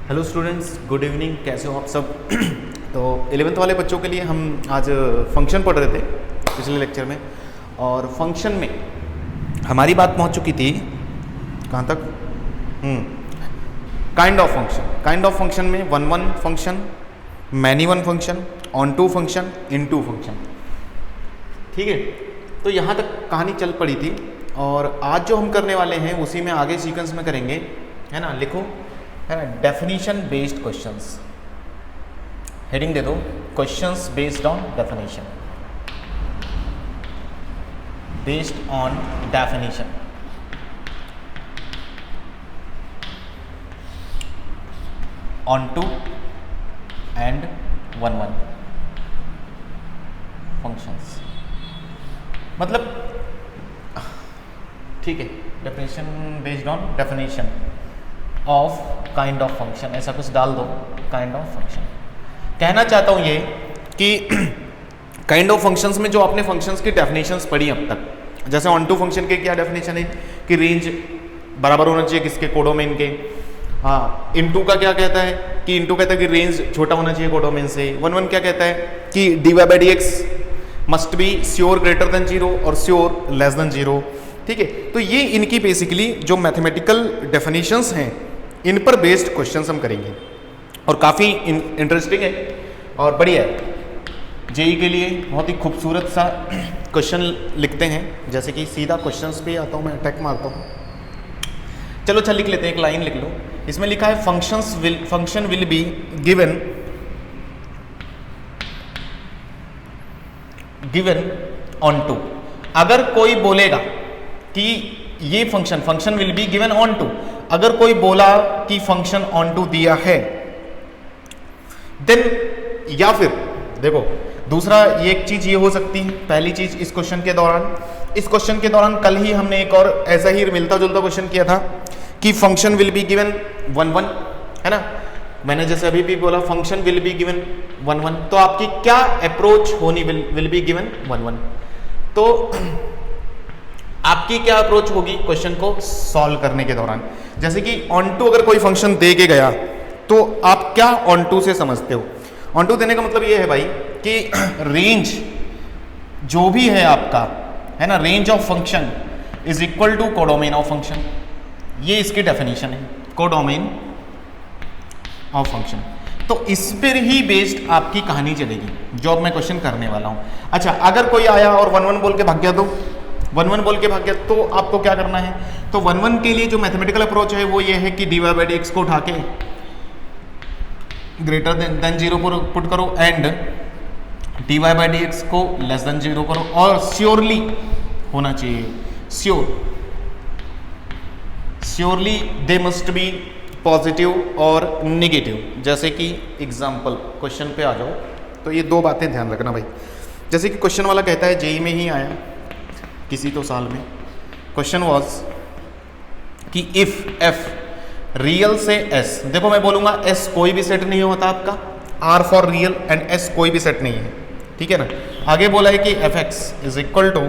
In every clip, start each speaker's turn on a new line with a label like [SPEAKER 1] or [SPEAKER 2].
[SPEAKER 1] Hello students, good evening. कैसे हो आप सब? तो 11th वाले बच्चों के लिए हम आज फंक्शन पढ़ रहे थे पिछले लेक्चर में, और फंक्शन में हमारी बात पहुंच चुकी थी कहाँ तक? Kind of function. Kind of function में one one function, many one function, onto function, into function. ठीक है, तो यहाँ तक कहानी चल पड़ी थी, और आज जो हम करने वाले हैं उसी में आगे सीक्वेंस में करेंगे, है ना। लिखो, है ना, डेफिनेशन बेस्ड क्वेश्चंस। हेडिंग दे दो, questions based on definition, based on definition. Onto and one one functions, मतलब ठीक है, definition based on definition of kind of function, ऐसा कुछ डाल दो, काइंड ऑफ फंक्शन। कहना चाहता हूँ ये कि काइंड ऑफ फंक्शंस में जो आपने फंक्शंस की डेफिनेशंस पढ़ी अब तक, जैसे ऑन टू फंक्शन के क्या डेफिनेशन है कि रेंज बराबर होना चाहिए किसके, कोडोमेन के। हाँ, इनटू का क्या कहता है कि इनटू कहता है कि रेंज छोटा होना चाहिए कोडोमेन से। वन वन क्या कहता है कि dy by dx must be sure greater than 0 और श्योर लेस देन 0। ठीक है, तो ये इनकी बेसिकली जो मैथमेटिकल डेफिनेशंस हैं, इन पर बेस्ड क्वेश्चंस हम करेंगे, और काफ़ी इंटरेस्टिंग है और बढ़िया है। जेई के लिए बहुत ही खूबसूरत सा क्वेश्चन लिखते हैं, जैसे कि सीधा क्वेश्चंस पे आता हूँ मैं, अटैक मारता हूँ। चलो अच्छा लिख लेते हैं, एक लाइन लिख लो। इसमें लिखा है function will be given onto. अगर कोई बोलेगा कि ये function will be given onto, अगर कोई बोला कि फंक्शन ऑन टू दिया है, देन, या फिर देखो दूसरा ये एक चीज ये हो सकती है। पहली चीज इस क्वेश्चन के दौरान कल ही हमने एक और ऐसा ही मिलता जुलता क्वेश्चन किया था कि function will be given one one, है ना। मैंने जैसे अभी भी बोला function will be given one one, तो आपकी क्या अप्रोच होनी will be given one one, तो आपकी क्या अप्रोच होगी क्वेश्चन को सॉल्व करने के दौरान। जैसे कि ऑन टू अगर कोई फंक्शन दे के गया, तो आप क्या ऑन टू से समझते हो? ऑन टू देने का मतलब ये है भाई कि रेंज जो भी है आपका, है ना, range of function is equal to codomain of function. ये इसकी डेफिनेशन है, कोडोमेन ऑफ फंक्शन। तो इस पर ही बेस्ड आपकी कहानी चलेगी जो अब मैं क्वेश्चन करने वाला हूं। अच्छा, अगर कोई आया और वन वन बोल के भाग गया, तो वन वन बोल के भाग गया, तो आपको क्या करना है? तो वन वन के लिए जो मैथमेटिकल अप्रोच है वो ये है कि dy by dx को उठा के ग्रेटर देन 0 पर पुट करो, एंड dy by dx को लेस देन 0 करो, और श्योरली होना चाहिए, surely they must be positive और नेगेटिव। जैसे कि एग्जाम्पल क्वेश्चन पे आ जाओ, तो ये दो बातें ध्यान रखना भाई। जैसे कि क्वेश्चन वाला कहता है, जेई में ही आया किसी तो साल में, क्वेश्चन वाज कि इफ एफ रियल से एस, देखो मैं बोलूंगा एस कोई भी सेट नहीं होता आपका, R for real and S कोई भी सेट नहीं है, ठीक है ना। आगे बोला है कि f x is equal to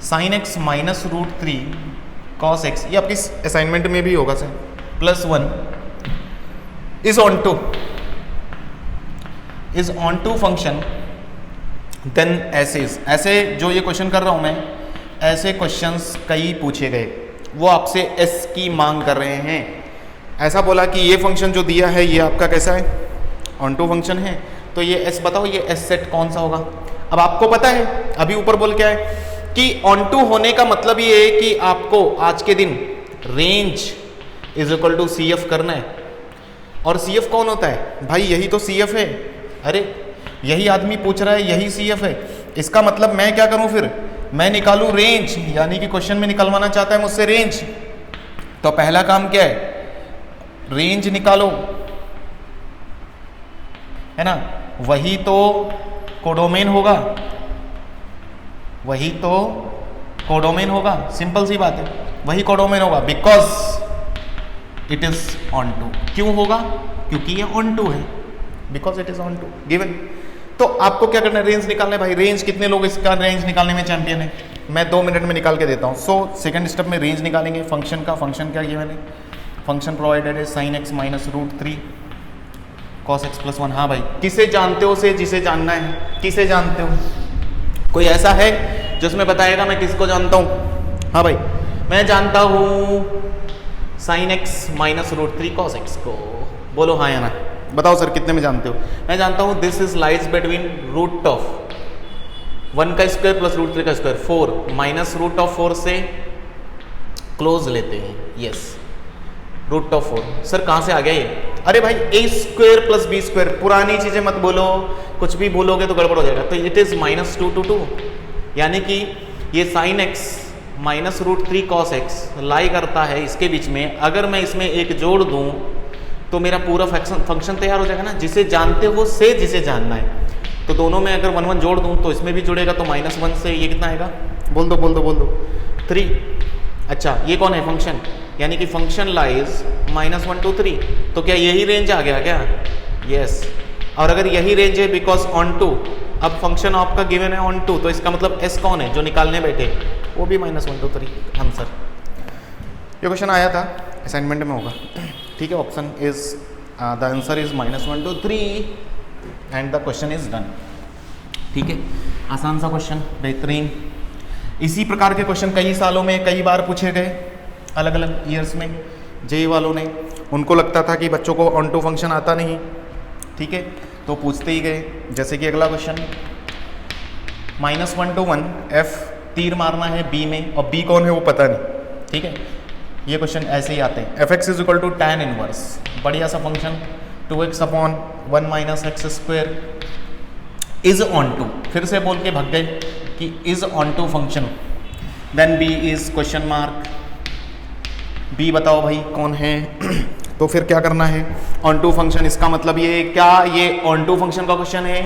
[SPEAKER 1] sine x minus root 3 cos x, ये आपकी असाइनमेंट में भी होगा sir, plus 1 is onto function, then ऐसे जो ये क्वेश्चन कर रहा हूं मैं, ऐसे क्वेश्चंस कई पूछे गए, वो आपसे एस की मांग कर रहे हैं। ऐसा बोला कि ये फंक्शन जो दिया है ये आपका कैसा है, ऑन टू फंक्शन है, तो ये एस बताओ, ये एस सेट कौन सा होगा। अब आपको पता है, अभी ऊपर बोल क्या है कि ऑन टू होने का मतलब ये है कि आपको आज के दिन range is equal to c f करना है। और सी एफ कौन होता है भाई? यही तो सी एफ है। अरे यही आदमी पूछ रहा है, यही सी एफ है। इसका मतलब मैं क्या करूं फिर? मैं निकालूं रेंज, यानी कि क्वेश्चन में निकलवाना चाहता है मुझसे रेंज। तो पहला काम क्या है? रेंज निकालो, है ना। वही तो कोडोमेन होगा, वही तो कोडोमेन होगा, सिंपल सी बात है, वही कोडोमेन होगा, because it is onto. क्यों होगा? क्योंकि ये ऑन टू है, because it is onto given. तो आपको क्या करना है? रेंज निकालना है भाई। रेंज कितने लोग इसका रेंज निकालने में चैंपियन है? मैं 2 मिनट में निकाल के देता हूँ। सो सेकंड स्टेप में रेंज निकालेंगे फंक्शन का। फंक्शन क्या गिवन है? फंक्शन प्रोवाइडेड है sine x minus root 3 cos x plus 1। हाँ भाई, किसे जानते हो से जिसे जानना है, किसे जानते हो? कोई ऐसा है जिसमें बताएगा मैं किसको जानता हूँ? हाँ भाई, मैं जानता हूँ sine x minus root 3 cos x को। बोलो हाँ या ना, बताओ सर कितने में जानते हो? मैं जानता हूँ this is lies between root of 1 का स्क्वायर प्लस रूट 3 का स्क्वायर 4 माइनस रूट ऑफ 4 से क्लोज लेते हैं। Yes, root of 4। सर कहाँ से आ गया ये? अरे भाई ए स्क्वायर प्लस बी स्क्वायर, पुरानी चीजें मत बोलो, कुछ भी बोलोगे तो गड़बड़ हो जाएगा। तो इट इज माइनस 2 to 2, यानी कि ये sine x minus root 3 cos x lie करता है इसके बीच में। अगर मैं इसमें एक जोड़ दूं तो मेरा पूरा फंक्शन तैयार हो जाएगा ना। जिसे जानते हो से जिसे जानना है, तो दोनों में अगर 1 1 जोड़ दूं तो इसमें भी जुड़ेगा, तो -1 से ये कितना आएगा? बोल दो 3। अच्छा, ये कौन है? फंक्शन, यानी कि फंक्शन लाइज -1 to 3। तो क्या यही रेंज आ गया क्या? यस। और अगर यही रेंज है बिकॉज ऑन टू, अब फंक्शन आपका गिवन है ऑन टू, तो इसका मतलब एस कौन है जो निकालने बैठे? वो भी -1 to 3 आंसर। ये क्वेश्चन आया था, असाइनमेंट में होगा, ठीक है। Option is the answer is -1 to 3 and the question is done. ठीक है, आसान सा क्वेश्चन, बेहतरीन। इसी प्रकार के क्वेश्चन कई सालों में कई बार पूछे गए, अलग अलग ईयर्स में। जेई वालों ने, उनको लगता था कि बच्चों को ऑन टू फंक्शन आता नहीं, ठीक है, तो पूछते ही गए। जैसे कि अगला क्वेश्चन, -1 to 1 एफ तीर मारना है बी में, और बी कौन है वो पता नहीं, ठीक है। ये क्वेश्चन ऐसे ही आते हैं। F x is equal to tan inverse, बढ़िया सा function, 2x upon 1 minus x square is onto. फिर से बोल के भाग गए कि is onto function. Then b is question mark, b बताओ भाई कौन है? तो फिर क्या करना है? ऑन टू फंक्शन, इसका मतलब ये क्या, ये ऑन टू फंक्शन का क्वेश्चन है।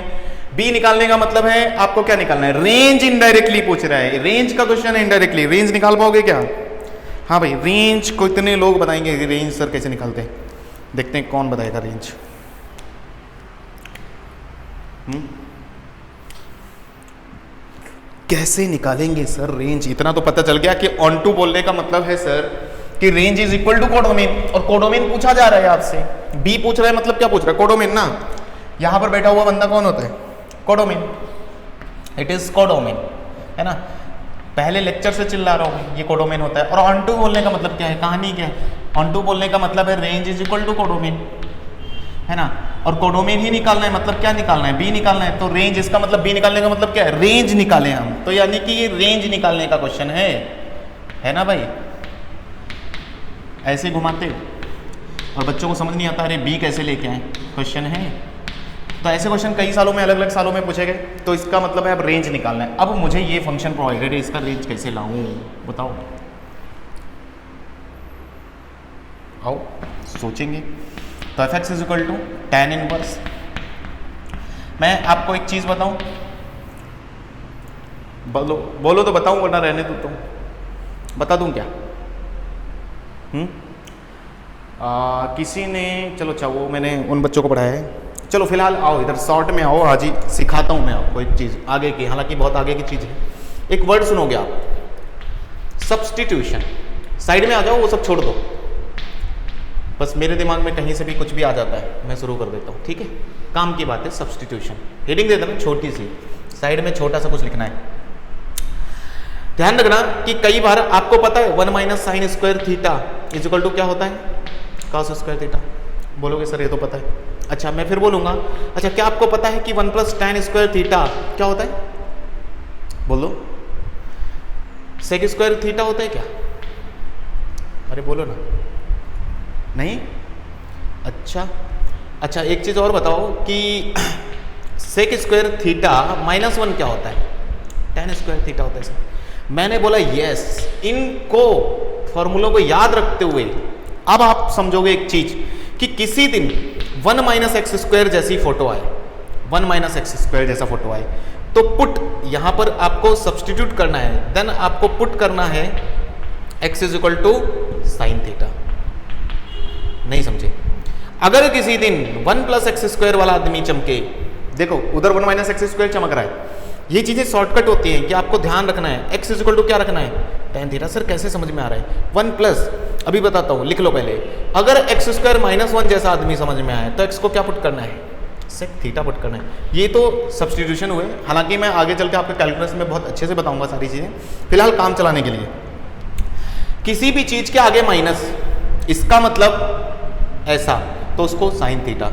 [SPEAKER 1] बी निकालने का मतलब है आपको क्या निकालना है? रेंज इनडायरेक्टली पूछ रहा है, रेंज का क्वेश्चन है, इनडायरेक्टली रेंज निकाल पाओगे क्या? हाँ भाई, रेंज को इतने लोग बताएंगे कि रेंज सर कैसे निकालते हैं, देखते हैं कौन बताएगा रेंज। कैसे निकालेंगे सर रेंज? इतना तो पता चल गया कि ऑन टू बोलने का मतलब है सर कि range is equal to codomain, और कोडोमेन पूछा जा रहा है आपसे। बी पूछ रहा है मतलब क्या पूछ रहा है? कोडोमेन ना। यहां पर बैठा हुआ बंदा कौन होता है? कोडोमेन। इट इज कोडोमेन, है ना। पहले लेक्चर से चिल्ला रहा हूं, ये कोडोमेन होता है। और ऑन टू बोलने का मतलब क्या है? कहानी क्या है? ऑन टू बोलने का मतलब है range is equal to codomain, है ना। और कोडोमेन ही निकालना है, मतलब क्या निकालना है? बी निकालना है। तो रेंज, इसका मतलब बी निकालने का मतलब क्या है? रेंज निकाले हम, तो यानी कि ये रेंज निकालने का क्वेश्चन है ना भाई। ऐसे घुमाते और बच्चों को समझ नहीं आता, अरे बी कैसे लेके आए, क्वेश्चन है। तो ऐसे क्वेश्चन कई सालों में, अलग अलग सालों में पूछे गए। तो इसका मतलब है अब रेंज निकालना है। अब मुझे ये फंक्शन प्रोवाइडेड है, इसका रेंज कैसे लाऊं बताओ? आओ सोचेंगे। तो f x is equal to tan inverse. मैं आपको एक चीज बताऊं, बोलो तो बताऊं, वरना रहने दो। तो बता दूं क्या? किसी ने, चलो अच्छा वो मैंने उन बच्चों को पढ़ाया है। चलो फिलहाल आओ इधर, शॉर्ट में आओ, आज ही सिखाता हूं मैं आपको एक चीज़ आगे की, हालांकि बहुत आगे की चीज़ है। एक वर्ड सुनोगे आप, सब्स्टिट्यूशन। साइड में आ जाओ, वो सब छोड़ दो, बस मेरे दिमाग में कहीं से भी कुछ भी आ जाता है मैं शुरू कर देता हूँ, ठीक है। काम की बात है सब्स्टिट्यूशन। हेडिंग दे देना छोटी सी, साइड में छोटा सा कुछ लिखना है। ध्यान रखना कि कई बार आपको पता है 1 minus sine square theta is equal to क्या होता है? Cos square theta. बोलोगे सर ये तो पता है। अच्छा मैं फिर बोलूंगा, अच्छा क्या आपको पता है कि 1 प्लस tan स्क्वायर थीटा क्या होता है? बोलो। सेक स्क्वायर थीटा होता है क्या? अरे बोलो ना। नहीं? अच्छा एक चीज और बताओ कि सेक स्क्वायर थीटा -1 क्या होता है? tan स्क्वायर थीटा होता है सर। मैंने बोला यस। इनको फॉर्मूलों को याद रखते हुए अब आप समझोगे एक चीज कि किसी दिन 1 माइनस एक्स स्क्वायर जैसी फोटो आए, 1 माइनस एक्स स्क्वायर जैसा फोटो आए, तो पुट यहां पर आपको सब्स्टिट्यूट करना है। देन आपको पुट करना है x is equal to sine theta. नहीं समझे? अगर किसी दिन 1 प्लस एक्स स्क्वायर वाला आदमी चमके, देखो उधर 1 माइनस एक्स स्क्वायर चमक रहा है। ये चीजें शॉर्टकट होती हैं कि आपको ध्यान रखना है। x इज इक्वल टू क्या रखना है? tan theta. सर कैसे समझ में आ रहा है? 1 प्लस, अभी बताता हूँ, लिख लो पहले। अगर एक्स स्क्वायर माइनस वन जैसा आदमी समझ में आए तो एक्स को क्या पुट करना है, सेक थीटा पुट करना है। ये तो सब्सटीट्यूशन हुए, हालांकि मैं आगे चल के आपको कैलकुलस में बहुत अच्छे से बताऊंगा सारी चीज़ें। फिलहाल काम चलाने के लिए किसी भी चीज़ के आगे माइनस, इसका मतलब ऐसा, तो उसको साइन थीटा।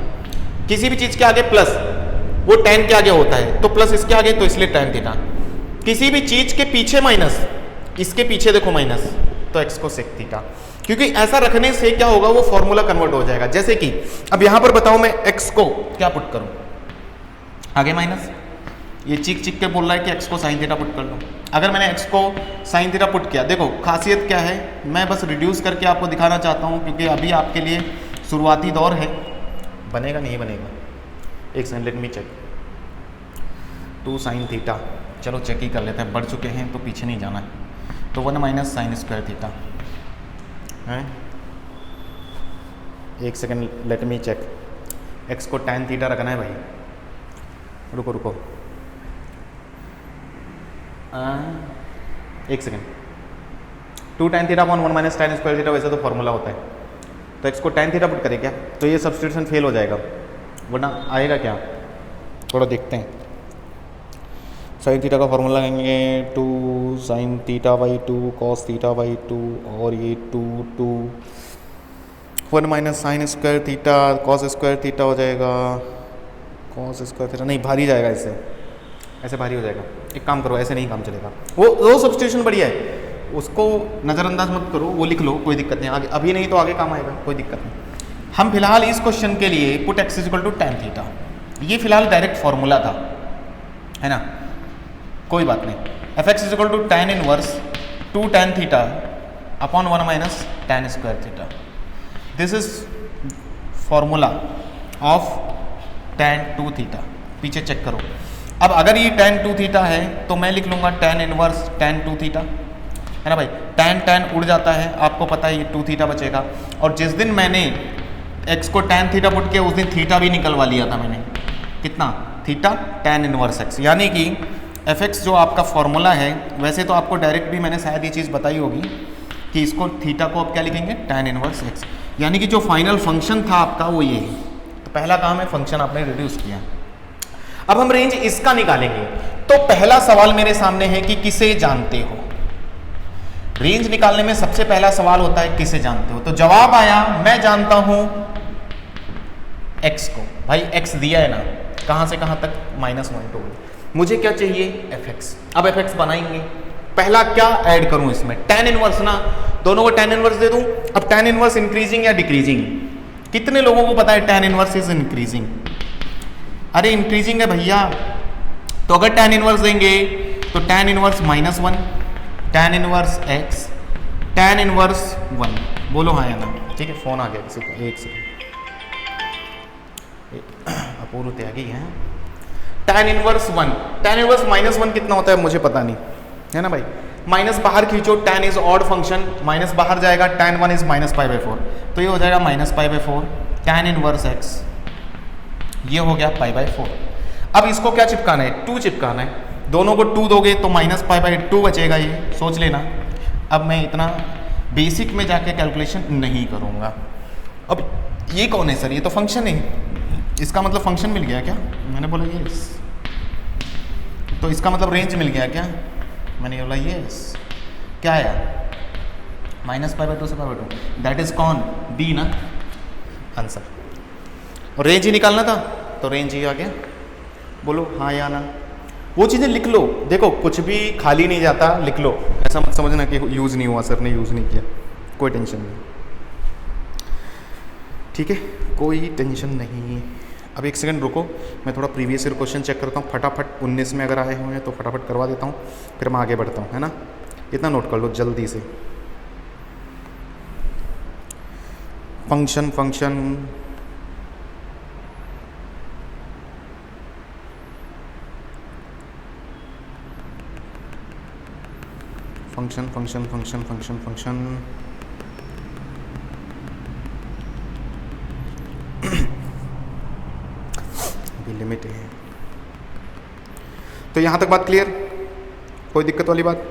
[SPEAKER 1] किसी भी चीज़ के आगे प्लस, वो टेन के आगे होता है तो प्लस इसके आगे, तो इसलिए टेन थीटा। किसी भी चीज़ के पीछे माइनस, इसके पीछे देखो माइनस, तो एक्स को सेक थीटा। क्योंकि ऐसा रखने से क्या होगा, वो फॉर्मूला कन्वर्ट हो जाएगा। जैसे कि अब यहां पर बताओ मैं एक्स को क्या पुट करूं, आगे माइनस, ये चीख चीख के बोल रहा है कि एक्स को साइन थीटा पुट कर लो। अगर मैंने एक्स को साइन थीटा पुट किया, देखो खासियत क्या है, मैं बस रिड्यूस करके आपको दिखाना चाहता हूं क्योंकि अभी आपके लिए शुरुआती दौर है। बनेगा नहीं बनेगा, एक second, let me check. 2 sine theta, चलो चेक ही कर लेते हैं, बढ़ चुके हैं तो पीछे नहीं जाना है। तो 1 माइनस साइन स्क्वायर थीटा है, एक second, let me check. X को tan थीटा रखना है भाई, रुको रुको, एक second. 2 tan theta upon 1 minus tan square theta, वैसे तो फॉर्मूला होता है। तो एक्स को tan थीटा पुट करें क्या, तो ये सब्स्टिट्यूशन फेल हो जाएगा, वरना आएगा क्या, थोड़ा देखते हैं। साइन थीटा का फॉर्मूला लगाएंगे 2 sine theta by 2 cos theta by 2, और ये 2 1 minus sine square theta cos square theta हो जाएगा, कॉस स्क्वायर थीटा नहीं, भारी जाएगा, इससे ऐसे भारी हो जाएगा। एक काम करो, ऐसे नहीं काम चलेगा, वो सब्स्टिट्यूशन बढ़िया है, उसको नज़रअंदाज मत करो, वो लिख लो, कोई दिक्कत नहीं, आगे अभी नहीं तो आगे काम आएगा, कोई दिक्कत नहीं। हम फिलहाल इस क्वेश्चन के लिए put x equal to tan theta, ये फिलहाल डायरेक्ट फॉर्मूला था, है ना, कोई बात नहीं। F x equal to tan inverse 2 tan theta upon 1 minus tan square theta, this is formula of tan 2 theta. पीछे चेक करो, अब अगर ये tan 2 थीटा है तो मैं लिख लूँगा tan इनवर्स tan 2 थीटा, है ना भाई। tan उड़ जाता है, आपको पता है, ये 2 थीटा बचेगा। और जिस दिन मैंने x को tan थीटा पुट किया, उस दिन थीटा भी निकलवा लिया था मैंने, कितना, थीटा tan इनवर्स x, यानी कि एफ एक्स जो आपका फॉर्मूला है, वैसे तो आपको डायरेक्ट भी मैंने शायद ये चीज़ बताई होगी कि इसको थीटा को आप क्या लिखेंगे, tan इनवर्स x, यानी कि जो फाइनल फंक्शन था आपका वो ये है। तो पहला काम है, फंक्शन आपने रिड्यूस किया। अब हम रेंज इसका निकालेंगे। तो पहला सवाल मेरे सामने है कि किसे जानते हो। रेंज निकालने में सबसे पहला सवाल होता है किसे जानते हो। तो जवाब आया, मैं जानता हूं x को। भाई x दिया है ना, कहां से कहां तक, -1 to 1। मुझे क्या चाहिए, fx। अब fx बनाएंगे, पहला क्या ऐड करूं इसमें, tan इनवर्स ना, दोनों को tan इनवर्स दे दूं। अब tan इनवर्स इंक्रीजिंग या डिक्रीजिंग, कितने लोगों को पता है tan इनवर्स इज इंक्रीजिंग, अरे इंक्रीजिंग है भैया। तो अगर tan इनवर्स देंगे तो tan inverse -1, tan inverse x, tan inverse 1, बोलो हाँ या ना। ठीक है, फोन आ गया किसी का, एक सेकंड, अपूर्व त्यागी है। tan इनवर्स 1, tan इनवर्स -1 कितना होता है मुझे पता नहीं, है ना भाई। माइनस बाहर खींचो, tan is odd function, minus बाहर जाएगा, tan 1 इज -π/4, तो ये हो जाएगा -π/4 tan इनवर्स x, ये हो गया π/4। अब इसको क्या चिपकाना है, 2 चिपकाना है, दोनों को 2 दोगे तो -π/2 बचेगा, ये सोच लेना। अब मैं इतना बेसिक में जाके कैलकुलेशन नहीं करूँगा। अब ये कौन है सर, ये तो फंक्शन है, इसका मतलब फंक्शन मिल गया क्या, मैंने बोला यस, तो इसका मतलब रेंज मिल गया क्या, मैंने बोला यस। क्या आया, -π/2 से π/2, दैट इज कौन, बी ना आंसर। और रेंज ही निकालना था तो रेंज ही आ गया, बोलो हाँ या ना। वो चीज़ें लिख लो, देखो कुछ भी खाली नहीं जाता, लिख लो, ऐसा मत समझना कि यूज़ नहीं हुआ, सर ने यूज़ नहीं किया, कोई टेंशन नहीं, ठीक है, कोई टेंशन नहीं। अब एक सेकंड रुको, मैं थोड़ा प्रीवियस ईयर क्वेश्चन चेक करता हूँ फटाफट, 19 में अगर आए हुए हैं तो फटाफट करवा देता हूँ, फिर मैं आगे बढ़ता हूँ, है ना। इतना नोट कर लो जल्दी से, function function function function function function function अभी लिमिट है। तो यहाँ तक बात क्लियर, कोई दिक्कत वाली बात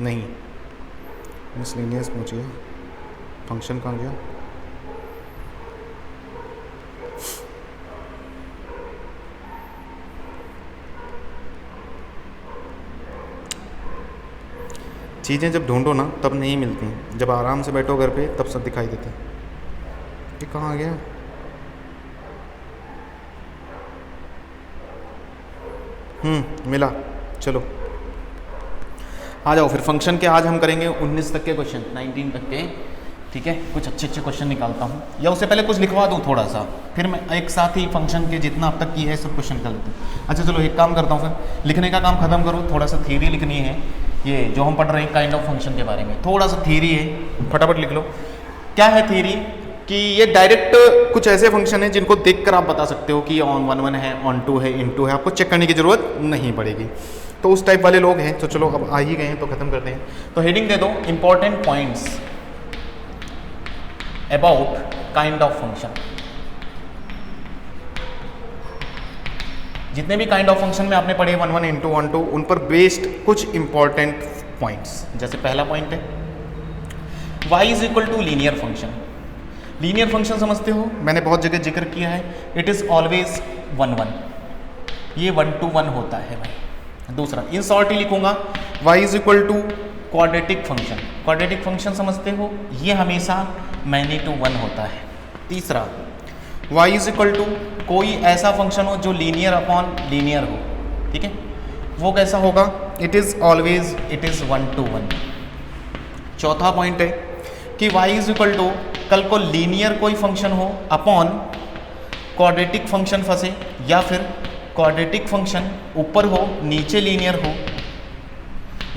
[SPEAKER 1] नहीं। मिसलेनियस पहुँच गया, फंक्शन कहाँ गया, चीज़ें जब ढूंढो ना तब नहीं मिलती, जब आराम से बैठो घर पे तब सब दिखाई देते। ये कहाँ आ गया? मिला। चलो आ जाओ फिर फंक्शन के आज हम करेंगे 19 तक के क्वेश्चन, 19 तक के, ठीक है। कुछ अच्छे अच्छे क्वेश्चन निकालता हूँ, या उससे पहले कुछ लिखवा दूँ थोड़ा सा, फिर मैं एक साथ ही फंक्शन के जितना अब तक किया है सब क्वेश्चन कर लेते हैं। अच्छा चलो एक काम करता हूँ, फिर लिखने का काम खत्म करो, थोड़ा सा थ्योरी लिखनी है। ये जो हम पढ़ रहे हैं काइंड ऑफ फंक्शन के बारे में, थोड़ा सा थ्योरी है, फटाफट लिख लो। क्या है थ्योरी? कि ये डायरेक्ट कुछ ऐसे फंक्शन है जिनको देखकर आप बता सकते हो कि ये ऑन 1 1 है, ऑन 2 है, इन 2 है, आपको चेक करने की जरूरत नहीं पड़ेगी। तो उस टाइप वाले लोग हैं, तो चलो अब आ ही गए हैं तो खत्म करते हैं। तो हेडिंग दे दो important points about kind of function. जितने भी काइंड ऑफ फंक्शन में आपने पढ़े 1 1 इंटू 1 2, उन पर बेस्ड कुछ इंपॉर्टेंट पॉइंट्स। जैसे पहला पॉइंट है y is equal to linear function. Linear function समझते हो, मैंने बहुत जगह जिक्र किया है, इट इज ऑलवेज 1 1, ये 1 to 1 होता है भाई। दूसरा इन शॉर्ट ही लिखूंगा, y is equal to quadratic function. Quadratic function समझते हो, ये हमेशा मैनी टू 1 होता है। तीसरा y इज इक्वल टू कोई ऐसा फंक्शन हो जो लीनियर अपॉन लीनियर हो, ठीक है, वो कैसा होगा? It is always 1 to 1। चौथा पॉइंट है कि y इज इक्वल टू कल को लीनियर कोई फंक्शन हो अपॉन क्वाड्रेटिक फंक्शन फंसे, या फिर क्वाड्रेटिक फंक्शन ऊपर हो नीचे लीनियर हो,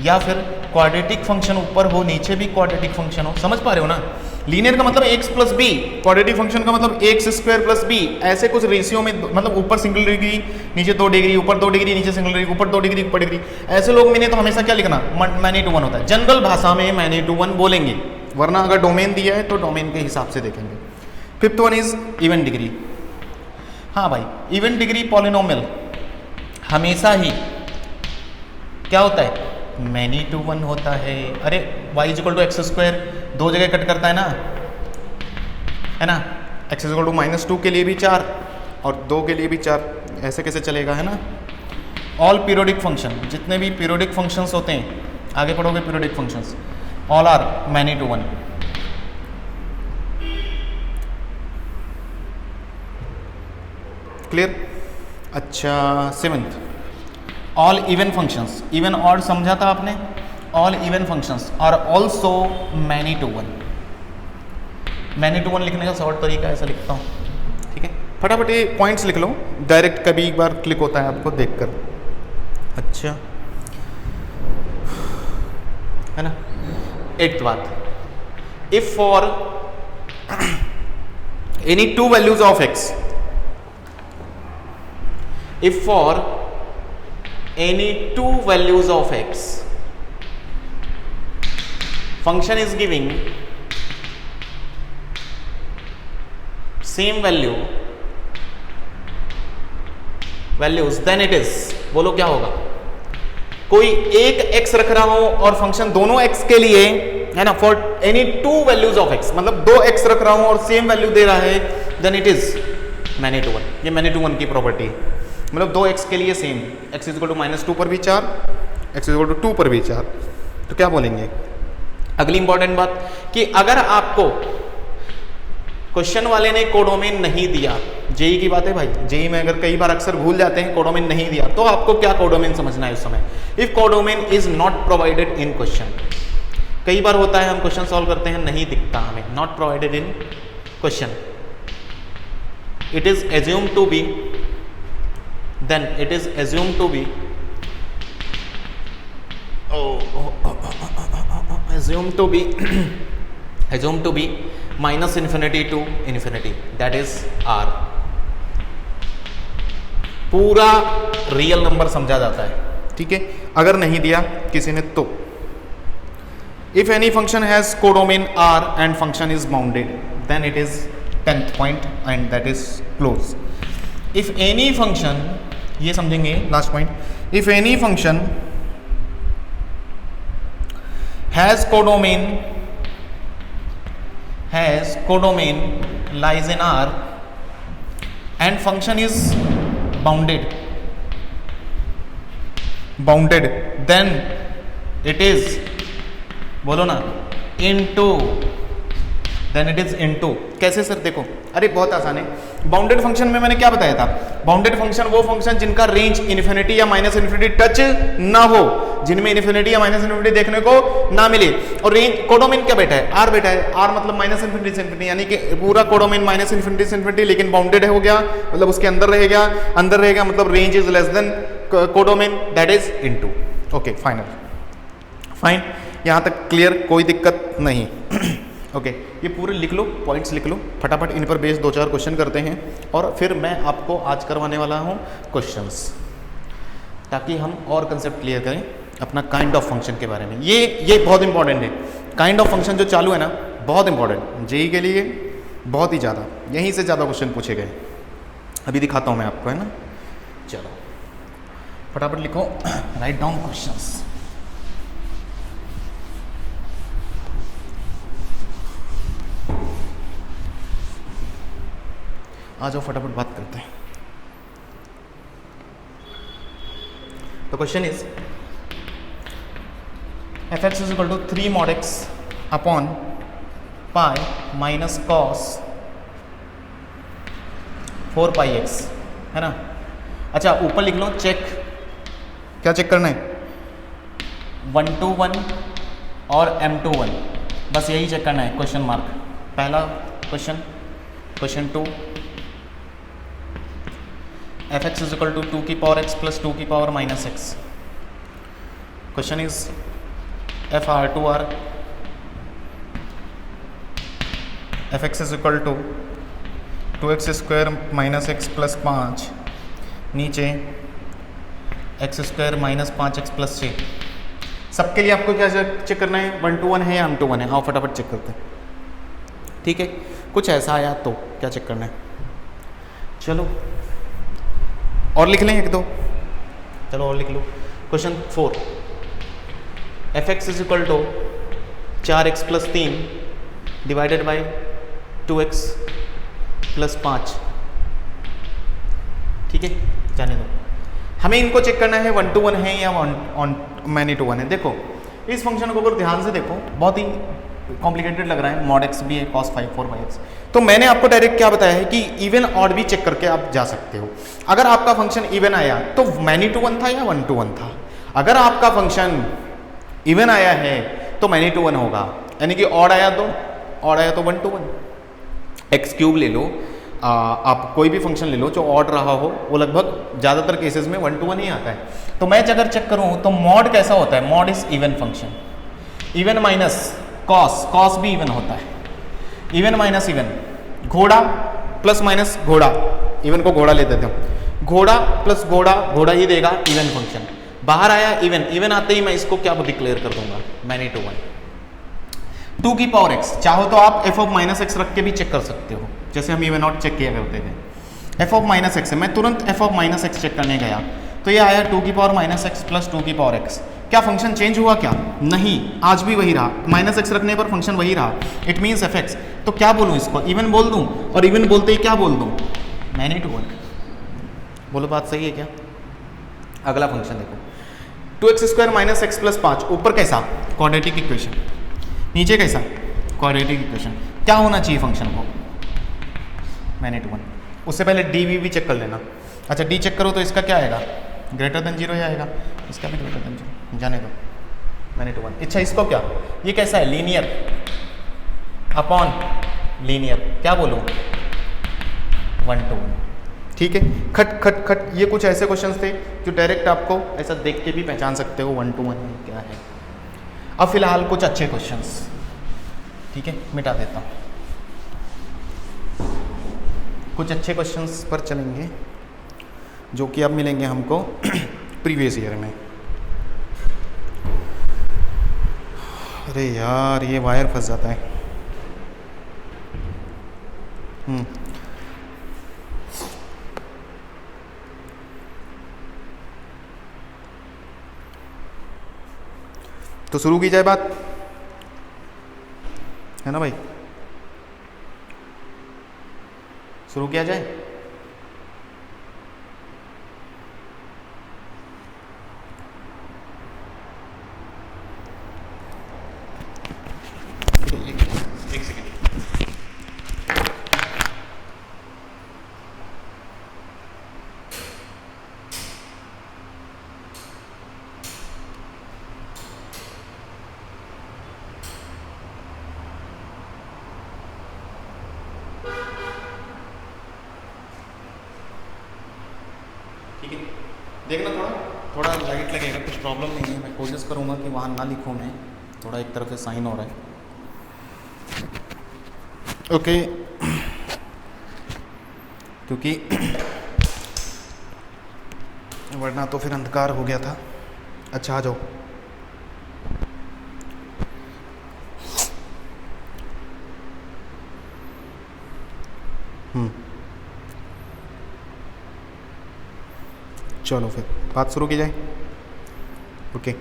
[SPEAKER 1] या फिर क्वाड्रेटिक फंक्शन ऊपर हो नीचे भी क्वाड्रेटिक फंक्शन हो। समझ पा रहे हो ना? लीनियर का मतलब x plus b, quadratic function का मतलब एक्स स्क्वायर प्लस बी। ऐसे कुछ रेशियो में, मतलब ऊपर सिंगल डिग्री नीचे 2 डिग्री, ऊपर 2 डिग्री नीचे सिंगल डिग्री, ऊपर 2 डिग्री ऊपर डिग्री, ऐसे लोग मैंने तो हमेशा क्या लिखना? मैनी टू 1 होता है। जनरल भाषा में मैनी टू 1 बोलेंगे, वरना अगर डोमेन दिया है तो डोमेन के हिसाब से देखेंगे। Fifth one is even degree. हाँ भाई, इवन डिग्री पॉलिनोमियल हमेशा ही क्या होता है? मैनी टू 1 होता है। अरे y is equal to x square 2 जगह कट करता है ना, x इज इक्वल टू -2 के लिए भी 4 और 2 के लिए भी 4, ऐसे कैसे चलेगा, है ना? ऑल पीरियोडिक फंक्शन, जितने भी पीरियोडिक फंक्शंस होते हैं, आगे पढ़ोगे periodic functions, all are many to 1। Clear? अच्छा, seventh all even functions. Even odd समझा था आपने? All even functions are also many to 1। Many to 1 लिखने का शॉर्ट तरीका ऐसा लिखता हूँ, ठीक है। फटाफट ये पॉइंट्स लिख लो, डायरेक्ट कभी एक बार क्लिक होता है आपको देखकर। अच्छा, है ना? एट्थ बात, if for any 2 values of x, if for any 2 values of x function is giving same values, then it is, बोलो क्या होगा? कोई एक x रख रहा हो और फंक्शन दोनों x के लिए, है ना, for any 2 values of x, मतलब 2 x रख रहा हूं और सेम वैल्यू दे रहा है, then it is many to 1। ये मैनी टू 1 की प्रॉपर्टी है, मतलब 2x के लिए same, x is equal to -2 पर भी 4, x इज इक्वल टू 2 पर भी 4। तो क्या बोलेंगे? अगली इंपॉर्टेंट बात कि अगर आपको क्वेश्चन वाले ने कोडोमेन नहीं दिया, जेई की बात है भाई, जेई में अगर कई बार अक्सर भूल जाते हैं कोडोमेन नहीं दिया, तो आपको क्या कोडोमेन समझना है उस समय? If codomain is not provided in question. कई बार होता है हम क्वेश्चन सॉल्व करते हैं, नहीं दिखता हमें, not provided in question, it is assume to be, then it is assumed to be assumed to be -infinity to infinity, that is r। पूरा रियल नंबर समझा जाता है, ठीक है। अगर नहीं दिया किसी ने तो if any function has codomain r and function is bounded, then it is 10th point and that is close। if any function, ये समझेंगे last point, if any function has codomain lies in R and function is bounded, then it is बोलो ना, into, then it is into. कैसे sir? देखो, अरे बहुत आसान है। बाउंडेड फंक्शन में मैंने क्या बताया था? बाउंडेड फंक्शन वो फंक्शन जिनका रेंज इन्फिनिटी या माइनस इन्फिनिटी टच ना हो, जिनमें इन्फिनिटी या माइनस इन्फिनिटी देखने को ना मिले। और रेंज कोडोमेन क्या बेटा है? आर बेटा है। आर मतलब माइनस इन्फिनिटी से इन्फिनिटी, यानी कि पूरा कोडोमेन माइनस इन्फिनिटी से इन्फिनिटी, लेकिन बाउंडेड हो गया मतलब उसके अंदर रहेगा। अंदर रहेगा मतलब range is less than codomain, that is into. Okay, fine, यहाँ तक क्लियर, कोई दिक्कत नहीं। ओके, ये पूरे लिख लो, पॉइंट्स लिख लो फटाफट, इन पर बेस्ड 2-4 क्वेश्चन करते हैं और फिर मैं आपको आज करवाने वाला हूँ क्वेश्चंस, ताकि हम और कंसेप्ट क्लियर करें अपना काइंड ऑफ फंक्शन के बारे में। ये बहुत इंपॉर्टेंट है, काइंड ऑफ फंक्शन जो चालू है ना, बहुत इंपॉर्टेंट, जेईई के लिए बहुत ही ज़्यादा, यहीं से ज़्यादा क्वेश्चन पूछे गए। अभी दिखाता हूँ मैं आपको, है ना। चलो फटाफट लिखो, राइट डाउन क्वेश्चंस। आ जाओ फटाफट बात करते हैं। तो question is f x is equal to 3 mod x upon pi minus cos 4 pi x, है ना। अच्छा, ऊपर लिख लो चेक, क्या चेक करना है? 1 to 1 और m to 1, बस यही चेक करना है। क्वेश्चन मार्क, पहला question 2, f x is equal to 2 की पावर x प्लस 2 की power minus x। Question is f R to R, f x is equal to 2x square minus x plus 5, नीचे x square minus 5x plus 6। सबके लिए आपको क्या check करना है? 1 to 1 है या m to 1 है? आओ फटाफट चेक करते हैं। ठीक है, कुछ ऐसा आया तो क्या चेक करना है? चलो और लिख लें 1-2, चलो और लिख लो। Question 4, f x is equal to 4x plus 3 divided by 2x plus 5। ठीक है, जाने दो। हमें इनको चेक करना है 1 to 1 है या मैनी टू 1 है। देखो इस फंक्शन को अगर ध्यान से देखो, बहुत ही कॉम्प्लिकेटेड लग रहा है, मॉड एक्स भी है, कॉस 5 4 बाई एक्स। तो मैंने आपको डायरेक्ट क्या बताया है कि इवन ऑड भी चेक करके आप जा सकते हो। अगर आपका फंक्शन इवन आया तो मैनी टू 1 था या 1 to 1 था? अगर आपका फंक्शन इवन आया है तो मैनी टू 1 होगा, यानी कि ऑड आया तो 1 to 1। एक्स क्यूब ले लो, आप कोई भी फंक्शन ले लो जो ऑड रहा हो, वो लगभग ज़्यादातर केसेस में 1 to 1 ही आता है। तो मैं अगर चेक करूँ तो मॉड कैसा होता है? Mod is even function, even minus cos भी इवन होता है, इवन माइनस इवन, घोड़ा प्लस माइनस घोड़ा, इवन को घोड़ा ले देते हो, घोड़ा प्लस घोड़ा ही देगा इवन फंक्शन। बाहर आया इवन आते ही मैं इसको क्या डिक्लेयर कर दूंगा? Many to 1। 2 की पावर x, चाहो तो आप f ऑफ माइनस एक्स रख के भी चेक कर सकते हो, जैसे हम इवन आउट चेक किया करते थे। f ऑफ माइनस एक्स है, मैं तुरंत f of minus x check करने गया तो ये आया 2 की पावर माइनस एक्स प्लस 2 की पावर x। क्या फंक्शन चेंज हुआ क्या? नहीं, आज भी वही रहा, माइनस एक्स रखने पर फंक्शन वही रहा। It means F x. तो क्या बोलूँ इसको? इवन बोल दूँ, और इवन बोलते ही क्या बोल दूँ? Many to 1। बोलो बात सही है क्या? अगला फंक्शन देखो, 2x square minus x plus 5, ऊपर कैसा? क्वाड्रेटिक इक्वेशन, नीचे कैसा? Quadratic equation. क्या होना चाहिए फंक्शन को? Many to 1। उससे पहले डी भी चेक कर लेना। अच्छा, डी चेक करो तो इसका क्या आएगा? ग्रेटर देन 0 ही आएगा, इसका भी ग्रेटर देन 0, जाने दो। Many to 1। अच्छा, इसको क्या? ये कैसा है? लीनियर अपॉन लीनियर, क्या बोलूँ? 1 to 1। ठीक है, खट ये कुछ ऐसे क्वेश्चंस थे जो डायरेक्ट आपको ऐसा देख के भी पहचान सकते हो 1 to 1 क्या है। अब फिलहाल कुछ अच्छे क्वेश्चंस, ठीक है, मिटा देता हूँ। कुछ अच्छे क्वेश्चंस पर चलेंगे जो कि अब मिलेंगे हमको प्रीवियस ईयर में। अरे यार, ये वायर फंस जाता है। तो शुरू की जाए बात, है ना भाई? शुरू किया जाए। ठीक है, देखना थोड़ा लाइट लगेगा, कुछ प्रॉब्लम नहीं है, मैं कोशिश करूँगा कि वहाँ ना लिखूँ मैं, थोड़ा एक तरफ से साइन हो रहा है। ओके, क्योंकि वरना तो फिर अंधकार हो गया था। अच्छा, आ जाओ। चलो फिर बात शुरू की जाए। ओके,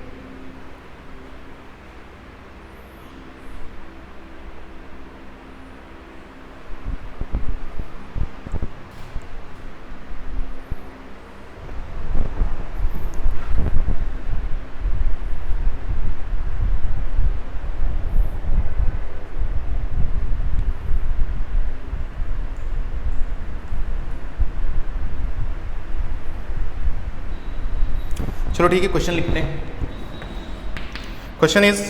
[SPEAKER 1] चलो ठीक है, क्वेश्चन लिखते हैं। Question is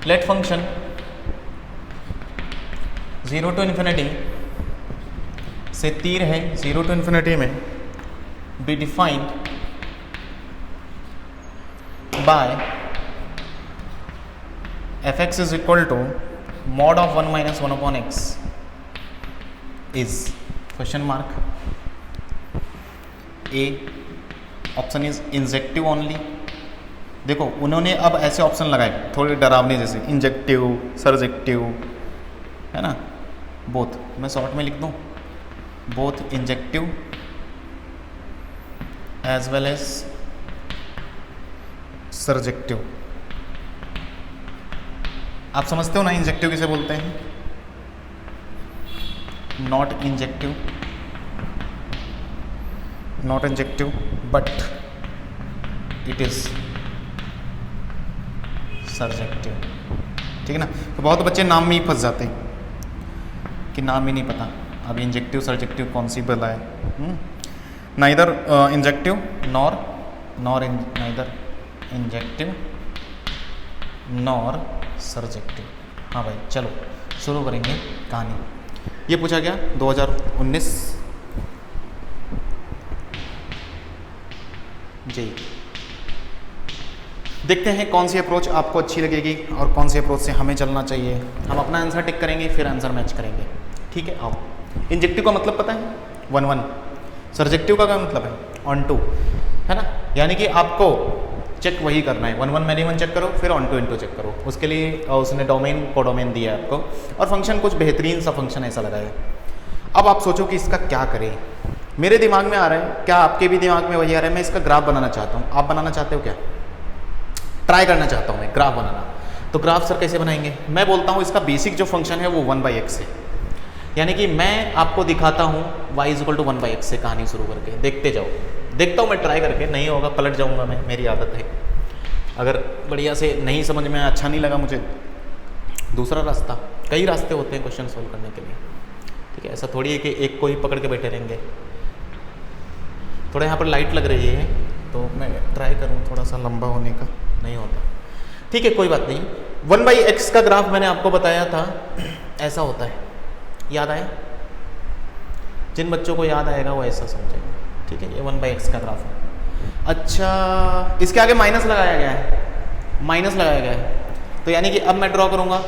[SPEAKER 1] let function 0 to infinity से तीर है 0 to infinity में be defined by fx is equal to mod of 1 minus 1 upon x is question mark. A option is injective only. देखो उन्होंने अब ऐसे ऑप्शन लगाए थोड़े डरावने जैसे इंजेक्टिव, सर्जेक्टिव, है ना, बोथ। मैं शॉर्ट में लिख दूँ, both injective as well as surjective. आप समझते हो ना इंजेक्टिव किसे बोलते हैं? Not injective, not injective but it is surjective. ठीक है ना। तो बहुत बच्चे नाम में ही फंस जाते हैं कि नाम ही नहीं पता अब इंजेक्टिव सर्जेक्टिव कौन सी बला है। Neither injective nor neither injective nor surjective. हाँ भाई चलो शुरू करेंगे कहानी। ये पूछा गया 2019 जी। देखते हैं कौन सी अप्रोच आपको अच्छी लगेगी और कौन सी अप्रोच से हमें चलना चाहिए। हम अपना आंसर टिक करेंगे फिर आंसर मैच करेंगे। ठीक है। आओ, इंजेक्टिव का मतलब पता है 1 1, सर्जेक्टिव का क्या मतलब है ऑन टू, है ना। यानी कि आपको चेक वही करना है 1 1 मैनी 1 चेक करो फिर ऑन टू इनटू चेक करो। उसके लिए उसने डोमेन कोडोमेन दिया है आपको और फंक्शन कुछ बेहतरीन सा फंक्शन ऐसा लगाया। अब आप सोचो कि इसका क्या करें। मेरे दिमाग में आ रहा है, क्या आपके भी दिमाग में वही आ रहा है? मैं इसका ग्राफ बनाना चाहता हूँ। आप बनाना चाहते हो क्या? ट्राई करना चाहता हूँ मैं ग्राफ बनाना। तो ग्राफ सर कैसे बनाएंगे? मैं बोलता हूँ इसका बेसिक जो फंक्शन है वो 1/x है। यानी कि मैं आपको दिखाता हूँ y = 1/x से कहानी शुरू करके। देखते जाओ, देखता हूँ मैं ट्राई करके, नहीं होगा पलट जाऊँगा मैं, मेरी आदत है। अगर बढ़िया से नहीं समझ में अच्छा नहीं लगा मुझे, दूसरा रास्ता, कई रास्ते होते हैं क्वेश्चन सोल्व करने के लिए। ठीक है, ऐसा थोड़ी है कि एक को ही पकड़ के बैठे रहेंगे। थोड़ा यहाँ पर लाइट लग रही है तो मैं ट्राई करूँ थोड़ा सा लंबा होने का, नहीं होता। ठीक है कोई बात नहीं। 1/x का ग्राफ मैंने आपको बताया था ऐसा होता है, याद आया? जिन बच्चों को याद आएगा वो ऐसा समझेगा। ठीक है, ये 1/x का ग्राफ है। अच्छा, इसके आगे माइनस लगाया गया है, माइनस लगाया गया है। तो यानी कि अब मैं ड्रॉ करूँगा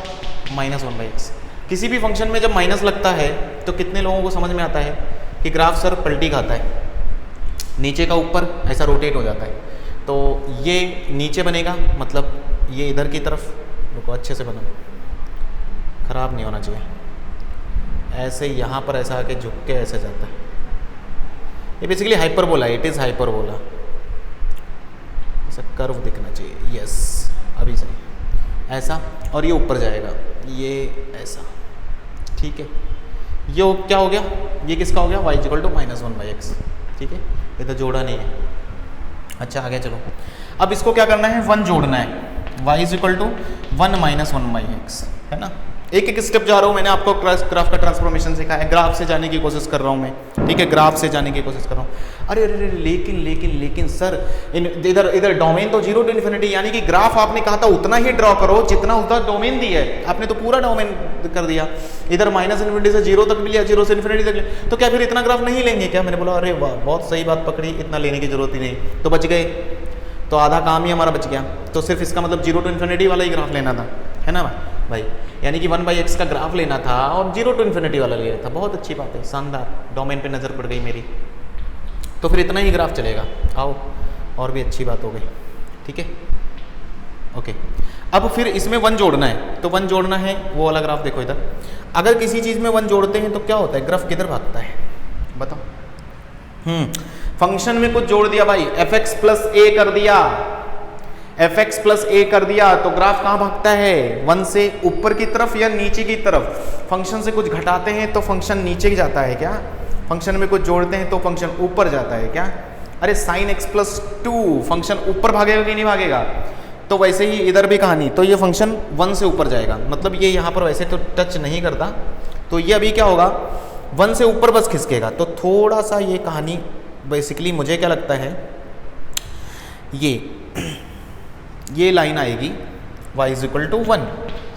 [SPEAKER 1] -1/x। किसी भी फंक्शन में जब माइनस लगता है तो कितने लोगों को समझ में आता है कि ग्राफ सर पलटी खाता है, नीचे का ऊपर ऐसा रोटेट हो जाता है। तो ये नीचे बनेगा, मतलब ये इधर की तरफ, रुको अच्छे से बना, खराब नहीं होना चाहिए। ऐसे यहाँ पर ऐसा आके झुक के ऐसे जाता है। ये बेसिकली हाइपरबोला है, इट इज़ हाइपरबोला। ऐसा कर्व दिखना चाहिए, यस अभी सही, ऐसा। और ये ऊपर जाएगा, ये ऐसा। ठीक है, ये क्या हो गया? ये किसका हो गया? y = -1/x। ठीक है, ये तो जोड़ा नहीं है। अच्छा आगे चलो, अब इसको क्या करना है? 1 जोड़ना है। y = 1 - 1/x, है ना। एक एक स्टेप जा रहा हूँ, मैंने आपको ग्राफ का ट्रांसफॉर्मेशन सिखाया है, ग्राफ से जाने की कोशिश कर रहा हूँ मैं, ठीक है, ग्राफ से जाने की कोशिश कर रहा हूँ। अरे अरे अरे लेकिन सर इधर डोमेन तो 0 to इन्फिनिटी, यानी कि ग्राफ आपने कहा था उतना ही ड्रॉ करो जितना उधर डोमेन दिया है, आपने तो पूरा डोमेन कर दिया, इधर -∞ से 0 तक भी लिया, 0 से इन्फिनिटी तक लिया, तो क्या फिर इतना ग्राफ नहीं लेंगे क्या? मैंने बोला अरे वाह बहुत सही बात पकड़ी, इतना लेने की जरूरत ही नहीं, तो बच गए, तो आधा काम ही हमारा बच गया। तो सिर्फ इसका मतलब 0 to इन्फिनिटी वाला ही ग्राफ लेना था, है ना भाई, यानी कि 1/x का ग्राफ लेना था और 0 to इन्फिनिटी वाला लेना था। बहुत अच्छी बात है, शानदार, डोमेन पे नज़र पड़ गई मेरी, तो फिर इतना ही ग्राफ चलेगा। आओ और भी अच्छी बात हो गई, ठीक है, ओके। अब फिर इसमें 1 जोड़ना है, तो 1 जोड़ना है, वो वाला ग्राफ देखो इधर, अगर किसी चीज़ में 1 जोड़ते हैं तो क्या होता है, ग्राफ किधर भागता है बताओ? फंक्शन में कुछ जोड़ दिया भाई, fx + a कर दिया, fx + a कर दिया, तो ग्राफ कहाँ भागता है, 1 से ऊपर की तरफ या नीचे की तरफ। फंक्शन से कुछ घटाते हैं तो फंक्शन नीचे जाता है क्या, फंक्शन में कुछ जोड़ते हैं तो फंक्शन ऊपर जाता है क्या? अरे sin x + 2 फंक्शन ऊपर भागेगा कि नहीं भागेगा? तो वैसे ही इधर भी कहानी, तो ये फंक्शन 1 से ऊपर जाएगा, मतलब ये यहाँ पर वैसे तो टच नहीं करता, तो ये अभी क्या होगा, 1 से ऊपर बस खिसकेगा। तो थोड़ा सा ये कहानी बेसिकली मुझे क्या लगता है, ये लाइन आएगी y = 1,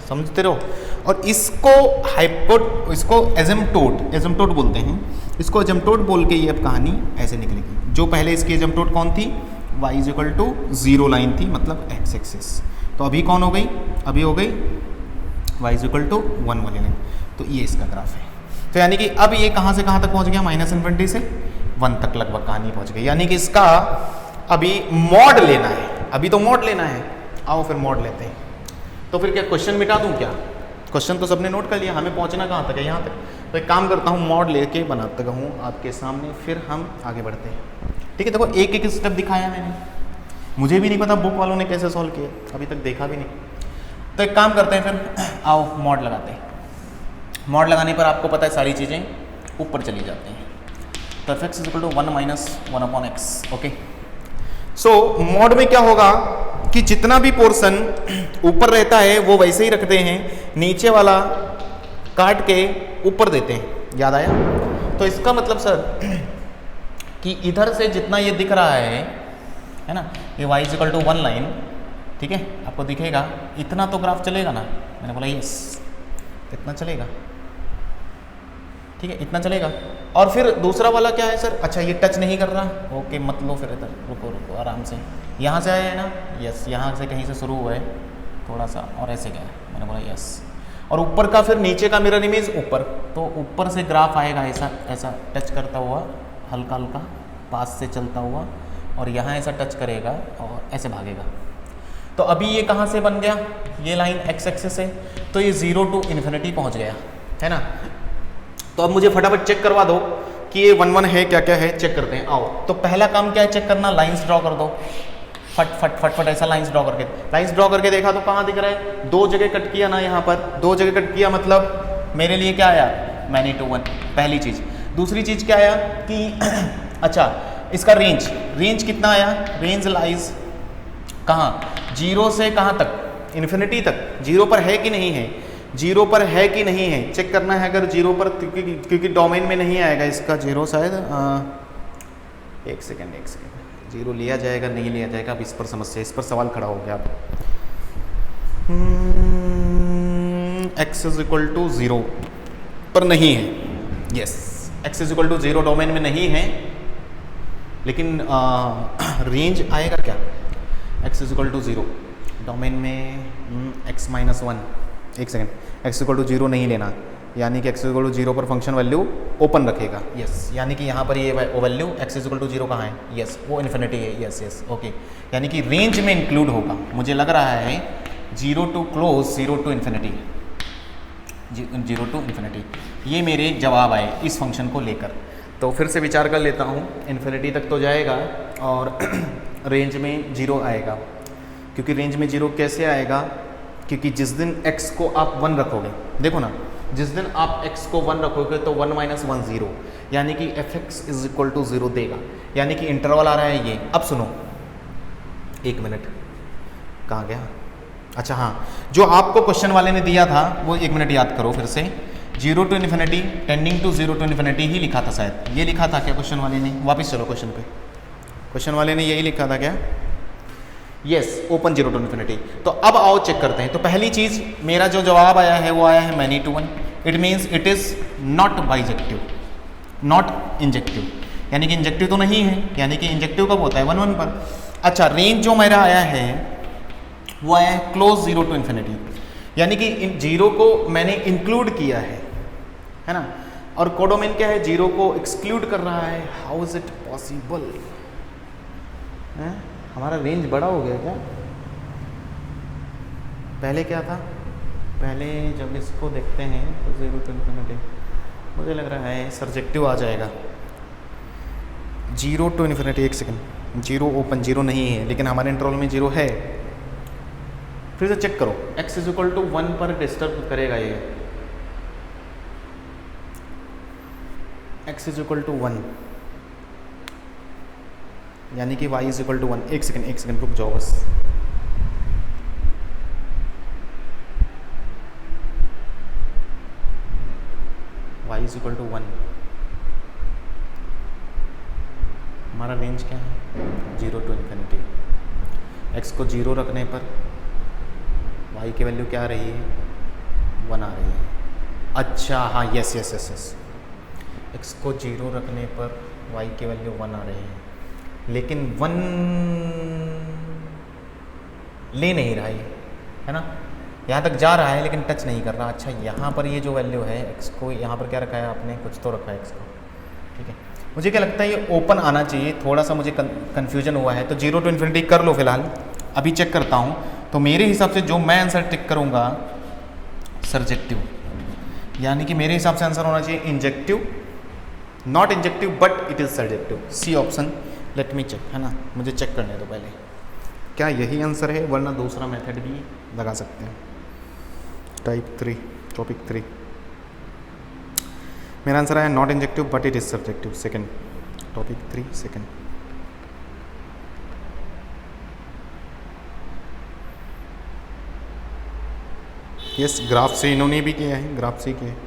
[SPEAKER 1] समझते रहो, और इसको इसको एजम्पटोड बोलते हैं, इसको एजम्पटोड बोल के ये अब कहानी ऐसे निकलेगी। जो पहले इसकी एजम्पटोड कौन थी, y = 0 लाइन थी, मतलब x एक्सिस, तो अभी कौन हो गई, अभी हो गई y = 1 वाली लाइन, तो ये इसका ग्राफ है। तो यानी कि अब ये कहाँ से कहाँ तक पहुँच गया, -∞ से 1 तक लगभग कहानी पहुँच गई, यानी कि इसका अभी मॉड लेना है, अभी तो मॉड लेना है, आओ फिर मॉड लेते हैं। तो फिर क्या क्वेश्चन मिटा दूं क्या, क्वेश्चन तो सबने नोट कर लिया, हमें पहुंचना कहाँ तक है, यहाँ तक, तो एक काम करता हूँ मॉड लेके बनाता हूँ आपके सामने, फिर हम आगे बढ़ते हैं, ठीक है। देखो एक एक स्टेप दिखाया मैंने, मुझे भी नहीं पता बुक वालों ने कैसे सॉल्व किए, अभी तक देखा भी नहीं, तो एक काम करते हैं फिर, आओ मॉड लगाते हैं। मॉड लगाने पर आपको पता है सारी चीज़ें ऊपर चली जाती हैं, तो fx = 1 - 1/x, ओके। सो मॉड में क्या होगा कि जितना भी पोर्शन ऊपर रहता है वो वैसे ही रखते हैं, नीचे वाला काट के ऊपर देते हैं, याद आया? तो इसका मतलब सर कि इधर से जितना ये दिख रहा है ना, ये y = 1 लाइन, ठीक है, आपको दिखेगा, इतना तो ग्राफ चलेगा ना, मैंने बोला यस, इतना चलेगा, ठीक है, इतना चलेगा। और फिर दूसरा वाला क्या है सर, अच्छा ये टच नहीं कर रहा, ओके मत लो फिर इधर, रुको आराम से, यहाँ से आया है ना, यस, यहाँ से कहीं से शुरू हुआ है थोड़ा सा और ऐसे गया, मैंने बोला यस, और ऊपर का फिर नीचे का मिरर इमेज ऊपर, तो ऊपर से ग्राफ आएगा ऐसा टच करता हुआ, हल्का हल्का पास से चलता हुआ, और यहाँ ऐसा टच करेगा और ऐसे भागेगा। तो अभी ये कहाँ से बन गया, ये लाइन x एक्सिस है, तो ये 0 to इन्फिनिटी पहुँच गया, है ना। तो अब मुझे फटाफट चेक करवा दो कि ये 1 1 है, क्या क्या है, चेक करते हैं, आओ। तो पहला काम क्या है, चेक करना, लाइंस ड्रॉ कर दो, फट ऐसा लाइंस ड्रॉ करके देखा तो कहाँ दिख रहा है, 2 जगह कट किया ना, यहाँ पर 2 जगह कट किया, मतलब मेरे लिए क्या आया, मैनी टू 1, पहली चीज़। दूसरी चीज़ क्या आया कि अच्छा इसका रेंज कितना आया, रेंज लाइज कहाँ, 0 से कहाँ तक, इन्फिनिटी तक, 0 पर है कि नहीं है, 0 पर है कि नहीं है, चेक करना है। अगर 0 पर, क्योंकि डोमेन में नहीं आएगा इसका 0 शायद, एक सेकेंड 0 लिया जाएगा नहीं लिया जाएगा, अब इस पर समस्या, इस पर सवाल खड़ा हो गया। x = 0 पर नहीं है, यस, x = 0 डोमेन में नहीं है, लेकिन रेंज आएगा क्या, x = 0 डोमेन में, x - 1, एक सेकेंड, x = 0 नहीं लेना, यानी कि x = 0 पर फंक्शन वैल्यू ओपन रखेगा, यस, यानी कि यहाँ पर ये वैल्यू x = 0 कहाँ है, यस, वो इन्फिनिटी है, यस, ओके, यानी कि रेंज में इंक्लूड होगा, मुझे लग रहा है 0 to close, 0 to infinity, 0 to infinity, ये मेरे जवाब आए इस फंक्शन को लेकर। तो फिर से विचार कर लेता हूँ, इन्फिनिटी तक तो जाएगा और रेंज में 0 आएगा, क्योंकि रेंज में 0 कैसे आएगा, क्योंकि जिस दिन x को आप 1 रखोगे, देखो ना, जिस दिन आप x को 1 रखोगे तो 1 - 1 0, यानी कि fx = 0 देगा, यानी कि इंटरवल आ रहा है ये। अब सुनो, 1 मिनट, कहाँ गया, अच्छा हाँ, जो आपको क्वेश्चन वाले ने दिया था वो 1 मिनट याद करो फिर से, 0 to infinity tending to 0 to infinity ही लिखा था शायद, ये लिखा था क्या क्वेश्चन वाले ने? वापस चलो क्वेश्चन पे, क्वेश्चन वाले ने यही लिखा था क्या? Yes, open 0 to infinity. तो अब आओ चेक करते हैं। तो पहली चीज़ मेरा जो जवाब आया है वो आया है many to one, it means it is not bijective, not injective, यानी कि इंजेक्टिव तो नहीं है, यानी कि इंजेक्टिव कब होता है? 1 1 पर। अच्छा, रेंज जो मेरा आया है वो आया है क्लोज 0 to इन्फिनिटी, यानी कि इन 0 को मैंने इंक्लूड किया है ना, और कोडोमेन क्या है? 0 को एक्सक्लूड कर रहा है। How is it possible? हमारा रेंज बड़ा हो गया क्या? पहले क्या था? पहले जब इसको देखते हैं तो 0 to इन्फिनिटी, मुझे लग रहा है सर्जेक्टिव आ जाएगा। 0 to इन्फिनिटी, 1 सेकेंड, 0 ओपन 0 नहीं है, लेकिन हमारे इंटरवल में 0 है। फिर से चेक करो, x इज इक्वल टू 1 पर डिस्टर्ब करेगा ये, x इज इक्वल टू 1, यानी कि y is equal to 1। 1 second रुक जाओ बस, y इज इक्वल टू 1, हमारा रेंज क्या है? 0 to इन्फिनिटी। x को 0 रखने पर y की वैल्यू क्या आ रही है? 1 आ रही है। अच्छा हाँ, यस, x को 0 रखने पर y की वैल्यू 1 आ रही है, लेकिन 1 ले नहीं रहा है ना, यहाँ तक जा रहा है लेकिन टच नहीं कर रहा। अच्छा, यहाँ पर ये जो वैल्यू है x को, यहाँ पर क्या रखा है आपने? कुछ तो रखा है x को, ठीक है। मुझे क्या लगता है ये ओपन आना चाहिए, थोड़ा सा मुझे कन्फ्यूजन हुआ है। तो 0 to इन्फिनिटी कर लो फिलहाल, अभी चेक करता हूँ। तो मेरे हिसाब से जो मैं आंसर टिक करूँगा सर्जेक्टिव, यानी कि मेरे हिसाब से आंसर होना चाहिए injective, not injective but it is surjective. C option, let me check, है ना, मुझे चेक करने दो पहले क्या यही आंसर है, वरना दूसरा मेथड भी लगा सकते हैं। टाइप 3 टॉपिक 3, मेरा आंसर है not injective but it is subjective. Second topic 3 second. Yes, graph से इन्होंने भी किया है, ग्राफ से किया है,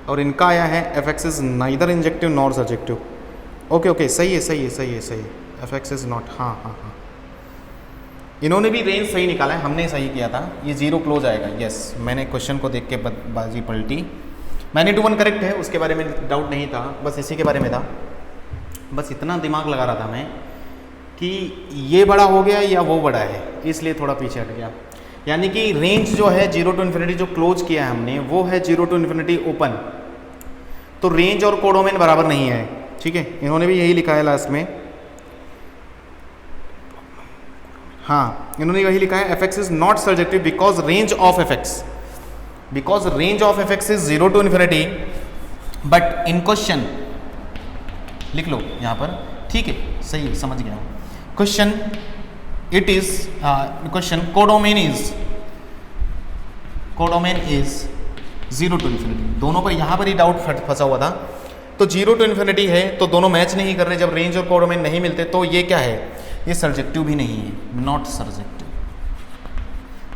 [SPEAKER 1] और इनका आया है F x is neither injective nor subjective. Okay, सही है, एफ एक्स इज नॉट, हाँ, इन्होंने भी रेंज सही निकाला है, हमने सही किया था, ये 0 क्लोज आएगा। यस, मैंने क्वेश्चन को देख के बाजी पलटी। मैंने 2 1 करेक्ट है, उसके बारे में डाउट नहीं था, बस इसी के बारे में था। बस इतना दिमाग लगा रहा था मैं कि ये बड़ा हो गया या वो बड़ा है, इसलिए थोड़ा पीछे हट गया। यानी कि रेंज जो है 0 to इन्फिनिटी जो क्लोज किया है हमने, वो है 0 to इन्फिनिटी ओपन। तो रेंज और कोडोमेन बराबर नहीं है, ठीक है, इन्होंने भी यही लिखा है लास्ट में। हाँ, इन्होंने वही लिखा है F x is not surjective because range of F x, because range of F x is 0 to infinity, but in question लिख लो यहाँ पर, ठीक है, सही समझ गया question. It is question codomain is 0 to infinity. दोनों पर यहाँ पर ही डाउट फंसा हुआ था। तो 0 to इन्फिनिटी है तो दोनों मैच नहीं कर रहे, जब रेंज और कोडोमेन नहीं मिलते तो ये क्या है, ये सर्जेक्टिव भी नहीं है, नॉट सर्जेक्टिव।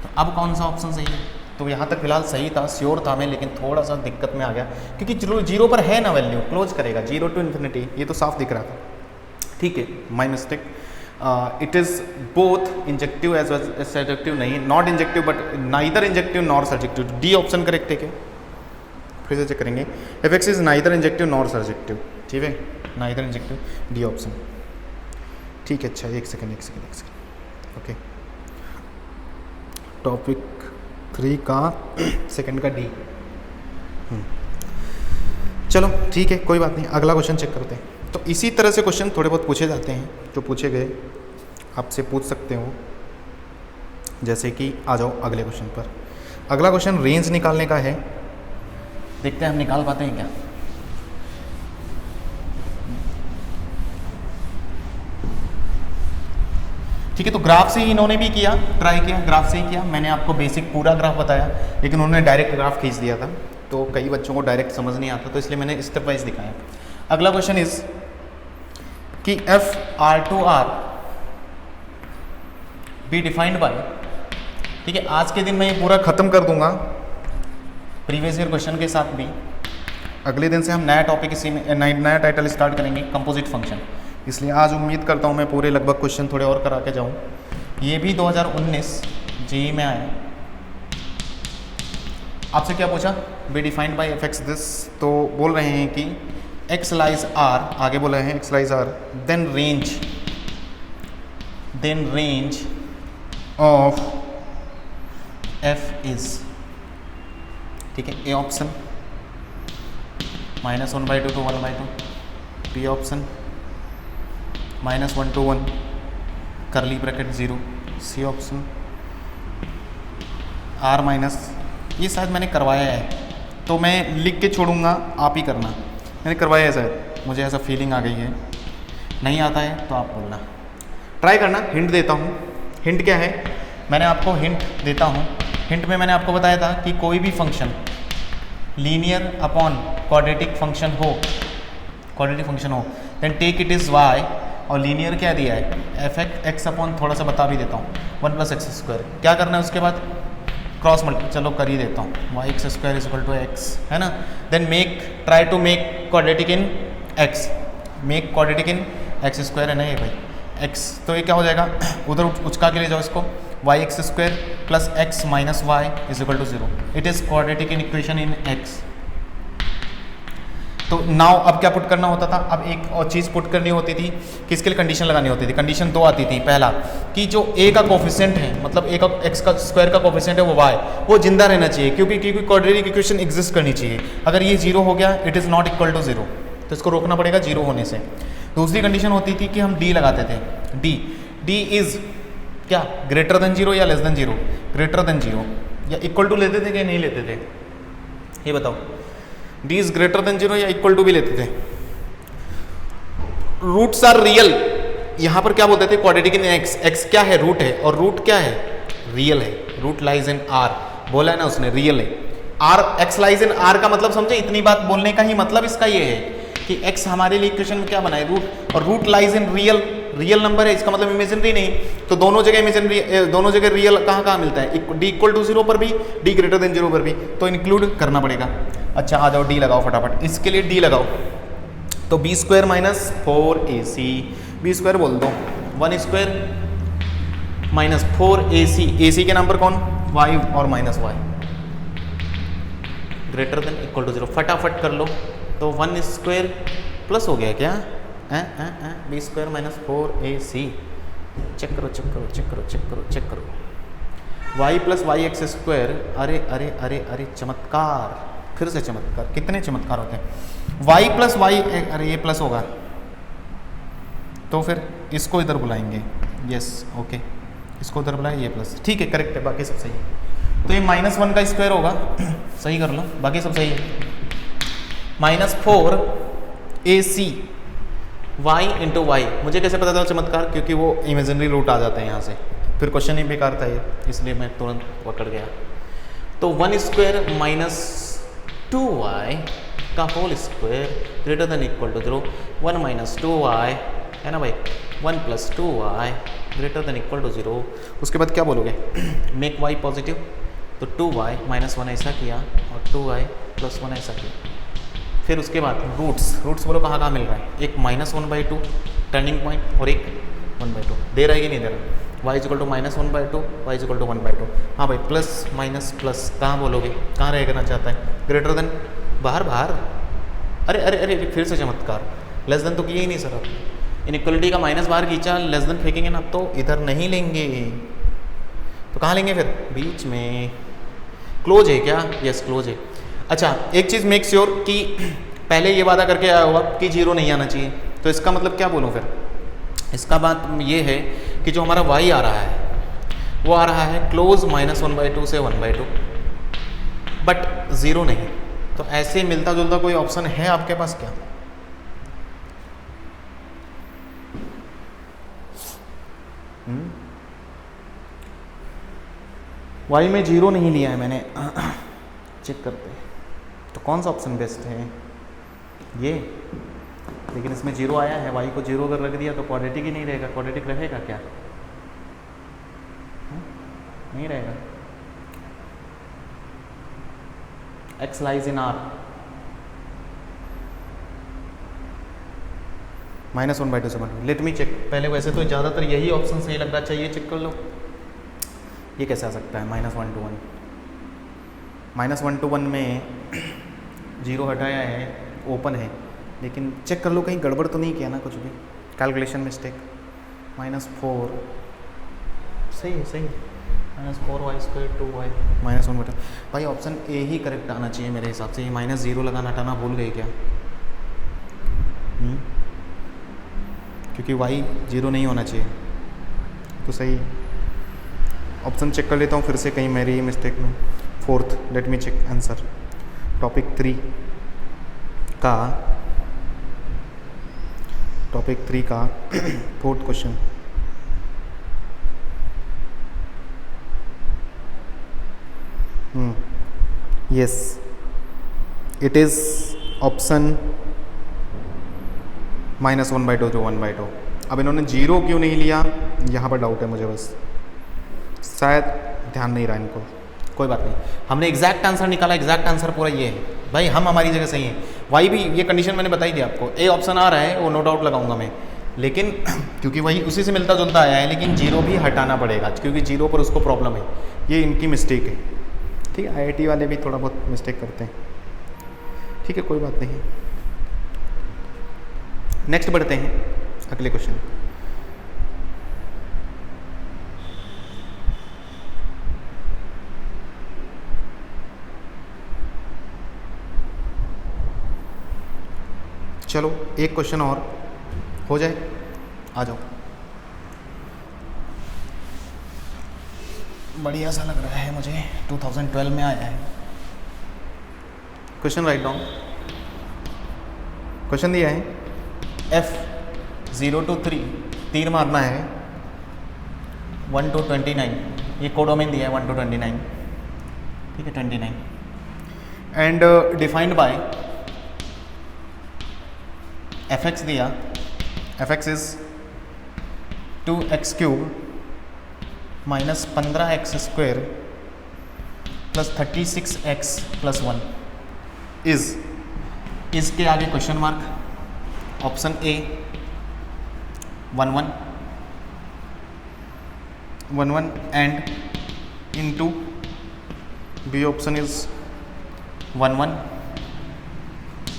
[SPEAKER 1] तो अब कौन सा ऑप्शन सही है? तो यहाँ तक फिलहाल सही था, श्योर था मैं, लेकिन थोड़ा सा दिक्कत में आ गया क्योंकि 0 पर है ना वैल्यू, क्लोज करेगा 0 to इन्फिनिटी, ये तो साफ दिख रहा था, ठीक है, my mistake. It is both injective as well as surjective, नहीं, not injective but neither injective nor surjective. D option correct है क्या? फिर से चेक करेंगे, f x is neither injective nor surjective, ठीक है, नाइदर इंजेक्टिव, डी ऑप्शन, ठीक है। अच्छा, एक सेकेंड, ओके। टॉपिक 3 का सेकंड का डी, चलो ठीक है, कोई बात नहीं, अगला क्वेश्चन चेक करते हैं। तो इसी तरह से क्वेश्चन थोड़े बहुत पूछे जाते हैं, जो पूछे गए आपसे पूछ सकते हो। जैसे कि आ जाओ अगले क्वेश्चन पर। अगला क्वेश्चन रेंज निकालने का है, देखते हैं हम निकाल पाते हैं क्या। ठीक है, तो ग्राफ से ही इन्होंने भी किया, ट्राई किया, ग्राफ से ही किया। मैंने आपको बेसिक पूरा ग्राफ बताया, लेकिन उन्होंने डायरेक्ट ग्राफ खींच दिया था, तो कई बच्चों को डायरेक्ट समझ नहीं आता, तो इसलिए मैंने स्टेप वाइज दिखाया। अगला क्वेश्चन इज कि F R to R B defined bye ठीक है, आज के दिन मैं ये पूरा ख़त्म कर दूंगा प्रीवियस ईयर क्वेश्चन के साथ भी। अगले दिन से हम नया टॉपिक इसी में नया टाइटल स्टार्ट करेंगे, कंपोजिट फंक्शन। इसलिए आज उम्मीद करता हूँ मैं पूरे लगभग क्वेश्चन थोड़े और करा के जाऊँ। ये भी 2019 जेईई में आया। आपसे क्या पूछा, be defined by F x this, तो बोल रहे हैं कि एक्स लाइज आर, आगे बोल रहे हैं x lies R, then range of f is, ठीक है, a option -1/2 to 1/2, b option -1 to 1 curly bracket 0, c option R minus, ये शायद मैंने करवाया है तो मैं लिख के छोड़ूंगा, आप ही करना। मैंने करवाया है शायद, मुझे ऐसा फीलिंग आ गई है। नहीं आता है तो आप बोलना, ट्राई करना। हिंट देता हूँ। हिंट क्या है, मैंने आपको हिंट देता हूँ। हिंट में मैंने आपको बताया था कि कोई भी function linear upon quadratic function हो, then take it is y, और लीनियर क्या दिया है, एफ एक्स अपॉन, थोड़ा सा बता भी देता हूँ, 1 + x²। क्या करना है उसके बाद, क्रॉस मल्टी, चलो कर ही देता हूँ, y² = x, है ना। Then try to make quadratic in x, make quadratic in x² है ना ये भाई, x, तो ये क्या हो जाएगा, उधर उचका के ले जाओ इसको, y² + x - y = 0। It is quadratic in equation in x। तो नाउ अब क्या पुट करना होता था, अब एक और चीज़ पुट करनी होती थी, किसके लिए कंडीशन लगानी होती थी। कंडीशन 2 आती थी। पहला कि जो a का कोफिशिएंट है, मतलब a का x² का कोफिशिएंट है वो y, वो जिंदा रहना चाहिए, क्योंकि क्वाड्रेटिक इक्वेशन एग्जिस्ट करनी चाहिए। अगर ये 0 हो गया, it is not equal to 0, तो इसको रोकना पड़ेगा 0 होने से। दूसरी कंडीशन होती थी कि हम d लगाते थे, d इज़ क्या, ग्रेटर देन 0 या लेस देन 0, ग्रेटर देन 0, या इक्वल टू लेते थे कि नहीं लेते थे, ये बताओ। d इज ग्रेटर देन 0 या इक्वल टू भी लेते थे। रूट्स आर रियल, यहां पर क्या बोलते थे, क्वाड्रेटिक इन x क्या है, रूट है, और रूट क्या है, रियल है। रूट लाइज इन r, बोला है ना उसने, रियल है। x लाइज इन r का मतलब समझे, इतनी बात बोलने का ही मतलब इसका ये है कि x हमारे लिए इक्वेशन में क्या बनाए, रूट, और root lies in real number है, इसका मतलब इमेजिनरी नहीं। तो दोनों जगह इमेजिनरी, दोनों जगह रियल कहाँ मिलता है, d = 0 पर भी, d ग्रेटर देन 0 पर भी, तो इंक्लूड करना पड़ेगा। अच्छा आ जाओ, d लगाओ फटाफट, इसके लिए d लगाओ, तो b² - 4ac, b² बोल दो, 1² - 4ac, ac के नाम पर कौन, y और -y, greater than equal to 0, फटाफट कर लो। तो 1² प्लस हो गया क्या, b² - 4ac, चेक करो, y + yx², अरे चमत्कार, फिर से चमत्कार, कितने चमत्कार होते हैं। y + y, अरे ये प्लस होगा, तो फिर इसको इधर बुलाएंगे, यस ओके, इसको उधर बुलाए, ये प्लस, ठीक है, करेक्ट है, बाकी सब सही है। तो ये -1 का स्क्वायर होगा, सही कर लो, बाकी सब सही है। -4ac y × y, मुझे कैसे पता था चमत्कार, क्योंकि वो इमेजिनरी रूट आ जाते हैं यहाँ से, फिर क्वेश्चन ही बेकार था ये, इसलिए मैं तुरंत पकड़ गया। तो 1² - 2y का whole square greater than equal to 0, 1 - 2y है ना भाई, 1 + 2y greater than equal to 0। उसके बाद क्या बोलोगे, मेक y पॉजिटिव, तो 2y - 1 ऐसा किया, और 2y + 1 ऐसा किया। फिर उसके बाद रूट्स बोलो कहाँ मिल रहा है, एक -1/2 टर्निंग पॉइंट, और एक 1/2, दे रहा है कि नहीं दे रहा, y = -1/2, y = 1/2। हाँ भाई, प्लस माइनस प्लस कहाँ बोलोगे, कहाँ रहना चाहता है, ग्रेटर देन, बाहर, अरे फिर से चमत्कार, लेस देन तो किए ही नहीं सर आप, इनइक्वलिटी का माइनस बाहर खींचा, लेस देन फेंकेंगे ना, तो इधर नहीं लेंगे, तो कहाँ लेंगे फिर, बीच में। क्लोज है क्या, यस क्लोज है। अच्छा एक चीज़ मेक श्योर कि पहले ये वादा करके आया होगा कि 0 नहीं आना चाहिए, तो इसका मतलब क्या बोलूँ फिर, इसका बात ये है कि जो हमारा y आ रहा है वो आ रहा है क्लोज -1/2 से 1/2, बट 0 नहीं। तो ऐसे मिलता जुलता कोई ऑप्शन है आपके पास क्या, y में 0 नहीं लिया है मैंने, चेक करते हैं, तो कौन सा ऑप्शन बेस्ट है, ये, लेकिन इसमें 0 आया है, y को 0 अगर रख दिया तो क्वाड्रेटिक ही नहीं रहेगा, क्वाड्रेटिक रहेगा क्या, नहीं रहेगा। x lies in R, -1/2 से 1। Let me check. पहले वैसे तो ज़्यादातर यही ऑप्शन सही लग रहा चाहिए, चेक कर लो। ये कैसे आ सकता है -1 to 1? -1 to 1 में 0 हटाया है, ओपन है, लेकिन चेक कर लो कहीं गड़बड़ तो नहीं किया ना, कुछ भी कैलकुलेशन मिस्टेक। -4 सही है, सही है। -4y² 2y -1/। भाई ऑप्शन ए ही करेक्ट आना चाहिए मेरे हिसाब से। ये -0 लगाना हटाना भूल गए क्या? क्योंकि y 0 नहीं होना चाहिए, तो सही ऑप्शन चेक कर लेता हूँ फिर से, कहीं मेरी मिस्टेक में। 4th, let me check answer. Topic 3 का 4th question. Yes, it is option -1/2 to 1/2। अब इन्होंने 0 क्यों नहीं लिया, यहाँ पर डाउट है मुझे, बस शायद ध्यान नहीं रहा इनको। कोई बात नहीं, हमने एग्जैक्ट आंसर निकाला। एग्जैक्ट आंसर पूरा ये है भाई, हम हमारी जगह सही है। वाई भी ये कंडीशन मैंने बताई थी आपको। ए ऑप्शन आ रहा है वो नो डाउट लगाऊंगा मैं, लेकिन क्योंकि वही उसी से मिलता जुलता आया है, लेकिन 0 भी हटाना पड़ेगा क्योंकि 0 पर उसको प्रॉब्लम है। ये इनकी मिस्टेक है, ठीक है। IIT वाले भी थोड़ा बहुत मिस्टेक करते हैं, ठीक है, कोई बात नहीं। नेक्स्ट बढ़ते हैं अगले क्वेश्चन। चलो एक क्वेश्चन और हो जाए, आ जाओ। बढ़िया सा लग रहा है मुझे, 2012 में आया है। Question write down. क्वेश्चन दिया है F 0 to 3, तीर मारना है 1 to 29। ये कोडोमेन दिया है 1 to 29, ठीक है, 29। एंड डिफाइंड बाय fx दिया, fx is 2x³ -15x² + 36x + 1 is के आगे question mark. Option a 1 1 and into b option is 1 1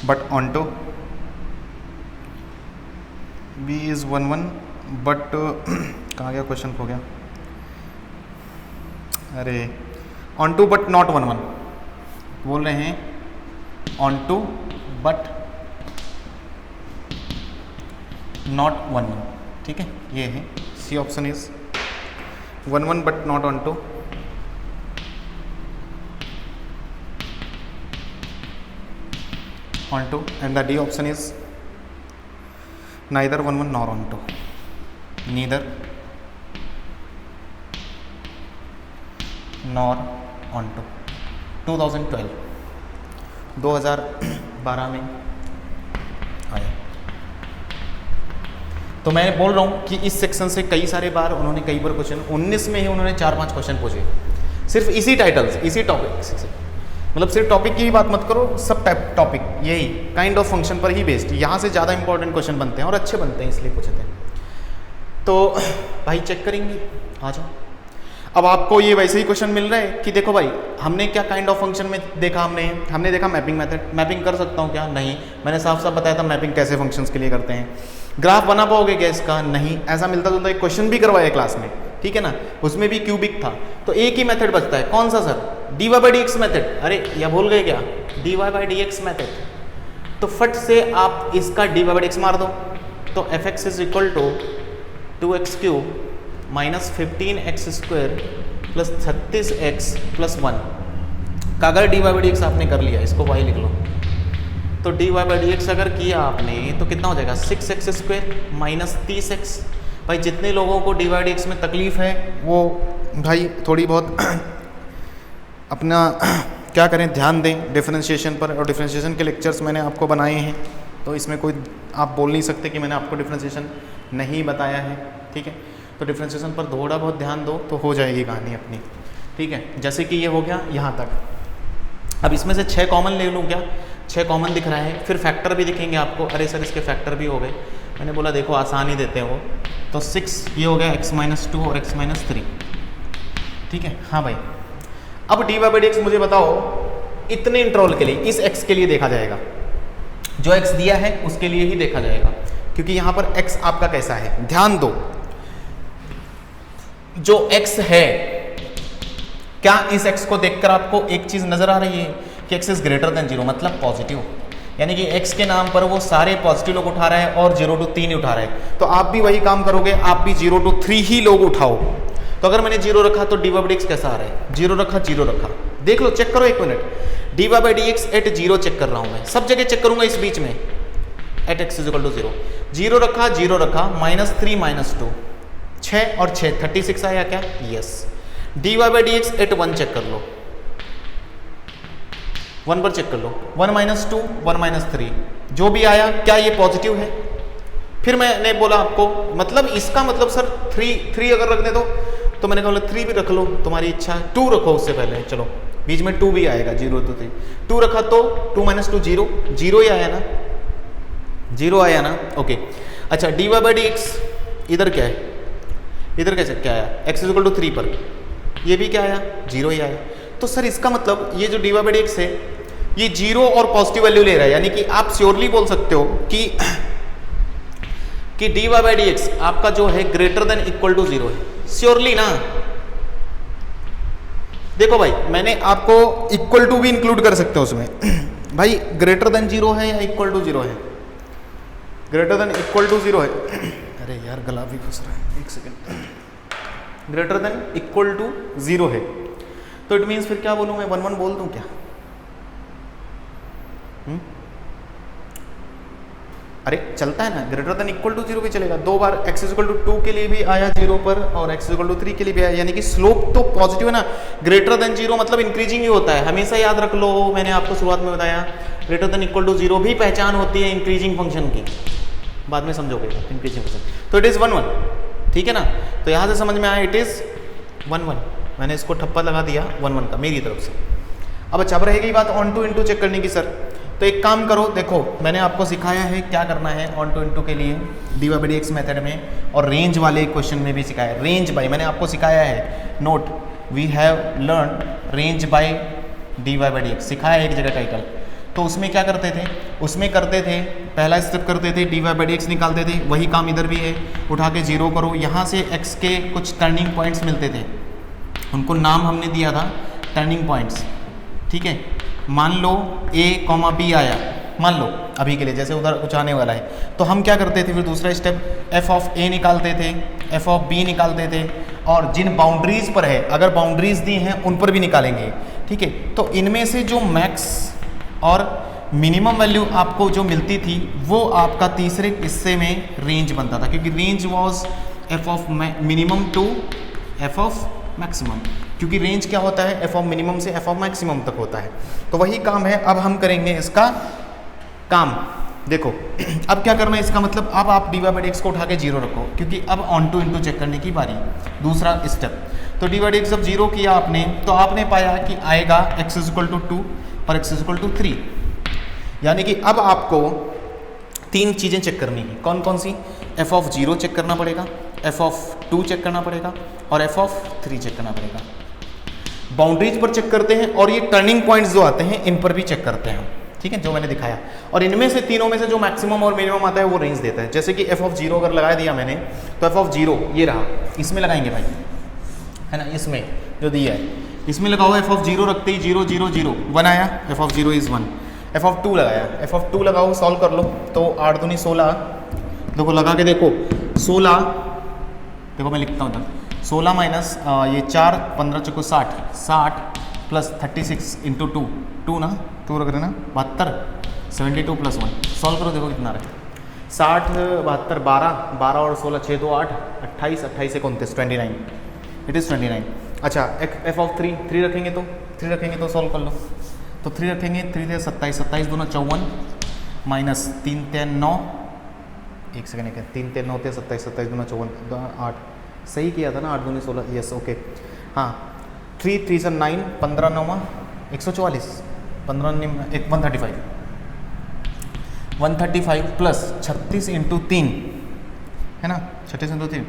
[SPEAKER 1] but onto b is 1 1 but कहाँ गया क्वेश्चन, खो गया। अरे ऑन टू बट नॉट 1 1 बोल रहे हैं, ऑन टू बट नॉट 1 1, ठीक है, ये है। C option is 1 1 but not onto. Onto and the d option is neither 1 1 nor on 2, neither nor on 2। 2012 में आया। तो मैं बोल रहा हूँ कि इस सेक्शन से कई सारे बार उन्होंने कई बार क्वेश्चन, 19 में ही उन्होंने 4-5 क्वेश्चन पूछे सिर्फ इसी टाइटल्स, इसी टॉपिक से। मतलब सिर्फ टॉपिक की ही बात मत करो, सब टाइप टॉपिक यही काइंड ऑफ फंक्शन पर ही बेस्ड। यहाँ से ज़्यादा इंपॉर्टेंट क्वेश्चन बनते हैं और अच्छे बनते हैं, इसलिए पूछते हैं। तो भाई चेक करेंगे, आ जाओ। अब आपको ये वैसे ही क्वेश्चन मिल रहा है कि देखो भाई, हमने क्या काइंड ऑफ फंक्शन में देखा, हमने देखा मैपिंग मेथड। मैपिंग कर सकता हूँ क्या? नहीं। मैंने साफ साफ बताया था मैपिंग कैसे फंक्शंस के लिए करते हैं। ग्राफ बना पाओगे क्या इसका? नहीं। ऐसा मिलता जुलता एक क्वेश्चन भी करवाया क्लास में, ठीक है ना, उसमें भी क्यूबिक था। तो एक ही मेथड बचता है, कौन सा सर? dy/dx method. अरे या भूल गए क्या? dy/dx method. तो फट से आप इसका dy/dx मार दो, तो fx is equal to 2x³ -15x² + 36x + 1 का अगर dy/dx आपने कर लिया, इसको y लिख लो, तो dy/dx अगर किया आपने तो कितना हो जाएगा? 6x² - 30x। भाई जितने लोगों को dy/dx में तकलीफ है वो भाई थोड़ी बहुत अपना क्या करें, ध्यान दें डिफरेंशिएशन पर। और डिफरेंशिएशन के लेक्चर्स मैंने आपको बनाए हैं, तो इसमें कोई आप बोल नहीं सकते कि मैंने आपको डिफरेंशिएशन नहीं बताया है, ठीक है। तो डिफरेंशिएशन पर थोड़ा बहुत ध्यान दो तो हो जाएगी कहानी अपनी, ठीक है। जैसे कि ये हो गया यहाँ तक। अब इसमें से 6 कॉमन ले लूँ क्या? 6 कॉमन दिख रहा है, फिर फैक्टर भी दिखेंगे आपको। अरे सर इसके फैक्टर भी हो गए, मैंने बोला देखो आसान ही देते हैं वो। तो 6 ये हो गया x-2 और x-3, ठीक है। हाँ भाई, अब dy/dx मुझे बताओ इतने इंटरवल के लिए, इस x के लिए देखा जाएगा, जो x दिया है उसके लिए ही देखा जाएगा, क्योंकि यहाँ पर x आपका कैसा है, ध्यान दो। जो x है, क्या इस x को देखकर आपको एक चीज नजर आ रही है कि x इज ग्रेटर देन 0, मतलब पॉजिटिव, यानी कि x के नाम पर वो सारे पॉजिटिव लोग उठा रहा है और 0 to 3 ही उठा रहा है। तो आप भी वही काम करोगे, आप भी 0 to 3 ही लोग उठाओ। तो अगर मैंने 0 रखा तो dy/dx कैसा आ रहा है, 0 रखा 0 रखा, देख लो, चेक करो 1 मिनट। dy/dx एट 0 चेक कर रहा हूं मैं, सब जगह चेक करूंगा इस बीच में, at x is equal to 0, 0 रखा 0 रखा, -3 -2, 6 और 6 36 आया क्या? यस। dy/dx एट 1 चेक कर लो, 1 पर चेक कर लो, 1 -2 1 -3, जो भी आया क्या ये पॉजिटिव है? फिर मैंने बोला आपको, मतलब इसका मतलब सर 3 अगर रखने दो, तो मैंने कहा 3 भी रख लो, तुम्हारी इच्छा है, 2 रखो उससे पहले, चलो बीच में 2 भी आएगा, 0 to 3, 2 रखा तो 2 - 2 0, 0 ही आया ना, 0 आया ना, ओके। अच्छा, dy/dx इधर क्या है, इधर कैसे क्या आया, x इज इक्वल टू 3 पर, ये भी क्या आया, 0 ही आया। तो सर इसका मतलब ये जो dy/dx है ये 0 और पॉजिटिव वैल्यू ले रहा है, यानी कि आप श्योरली बोल सकते हो कि dy/dx आपका जो है ग्रेटर देन इक्वल टू 0 है, श्योरली ना। देखो भाई, मैंने आपको इक्वल टू भी इंक्लूड कर सकते हो उसमें भाई, ग्रेटर देन 0 है या इक्वल टू 0 है, ग्रेटर देन इक्वल टू 0 है। अरे यार गला भी फंस रहा है, 1 second. Greater than equal to 0 है, तो इट मीन्स फिर क्या बोलूँ मैं, 1 1 बोल दूँ क्या? अरे चलता है ना, ग्रेटर देन इक्वल टू 0 भी चलेगा, 2 बार x इज इक्वल टू 2 के लिए भी आया 0 पर और x इज इक्वल टू 3 के लिए भी आया, यानी कि स्लोप तो पॉजिटिव है ना। ग्रेटर देन 0 मतलब इंक्रीजिंग ही होता है, हमेशा याद रख लो, मैंने आपको शुरुआत में बताया ग्रेटर देन इक्वल टू 0 भी पहचान होती है इंक्रीजिंग फंक्शन की, बाद में समझोगे इंक्रीजिंग फंक्शन। तो इट इज़ 1 1, ठीक है ना। तो यहाँ से समझ में आया इट इज़ 1 1, मैंने इसको ठप्पा लगा दिया 1 1 का मेरी तरफ से। अब अच्छा, अब रहेगी बात ऑन टू इनटू चेक करने की सर। तो एक काम करो, देखो मैंने आपको सिखाया है क्या करना है ऑन टू इनटू के लिए dy/dx मेथड में, और रेंज वाले क्वेश्चन में भी सिखाया है। रेंज बाय मैंने आपको सिखाया है, note we have learn range by dy/dx, सिखाया है एक जगह टाइटल। तो उसमें क्या करते थे, उसमें करते थे पहला स्टेप करते थे dy/dx निकालते थे, वही काम इधर भी है, उठा के 0 करो, यहाँ से x के कुछ टर्निंग पॉइंट्स मिलते थे, उनको नाम हमने दिया था टर्निंग पॉइंट्स, ठीक है। मान लो a, b आया, मान लो अभी के लिए, जैसे उधर कुछ आने वाला है, तो हम क्या करते थे फिर दूसरा स्टेप f ऑफ a निकालते थे, f ऑफ b निकालते थे, और जिन बाउंड्रीज पर है, अगर बाउंड्रीज दी हैं उन पर भी निकालेंगे, ठीक है। तो इनमें से जो मैक्स और मिनिमम वैल्यू आपको जो मिलती थी वो आपका तीसरे हिस्से में रेंज बनता था, क्योंकि range was f of minimum to f of maximum, क्योंकि रेंज क्या होता है, f ऑफ मिनिमम से f ऑफ मैक्सिमम तक होता है। तो वही काम है, अब हम करेंगे इसका काम। देखो अब क्या करना है, इसका मतलब अब आप dy/dx को उठा के 0 रखो, क्योंकि अब ऑन टू इनटू चेक करने की बारी, दूसरा स्टेप। तो dy/dx जब 0 किया आपने, तो आपने पाया कि आएगा x इज इक्वल टू 2 और x इज इक्वल टू 3, यानी कि अब आपको 3 चीज़ें चेक करनी है। कौन कौन सी? f ऑफ 0 चेक करना पड़ेगा, f ऑफ 2 चेक करना पड़ेगा और f ऑफ 3 चेक करना पड़ेगा। बाउंड्रीज पर चेक करते हैं, और ये टर्निंग पॉइंट्स जो आते हैं इन पर भी चेक करते हैं, ठीक है, जो मैंने दिखाया। और इनमें से तीनों में से जो मैक्सिमम और मिनिमम आता है वो रेंज देता है। जैसे कि f ऑफ 0 अगर लगा दिया मैंने, तो f ऑफ 0 ये रहा, इसमें लगाएंगे भाई, है ना, इसमें जो दिया है इसमें लगाओ, f ऑफ 0 रखते ही 0 0 0 1 आया, f of 0 is 1। f of 2 लगाया, f ऑफ 2 लगाओ, सॉल्व कर लो, तो 8 दूनी 16, देखो लगा के देखो 16, देखो मैं लिखता हूँ तब 16 माइनस ये 4 15 चौको 60, 60 प्लस 36 इंटू 2 ना, 2 रख रहे ना, 72 72 प्लस 1, सॉल्व करो देखो कितना रहे, 60 72 12 और 16 6 2 8 28 28 से 29 29, इट इज़ 29। अच्छा f ऑफ 3 रखेंगे तो 3 रखेंगे तो सॉल्व कर लो, तो 3 रखेंगे, 3 से 27 27 दूना 54 माइनस 3 3 9, एक सेकेंड, 3 3 9 27 27 दूना 54 8, सही किया था ना, 8 दूनी 16, यस ओके। हाँ 3 3 से 9 15 9 144, 15 एक 135 प्लस 36 इंटू 3 है ना, 36 इंटू 3,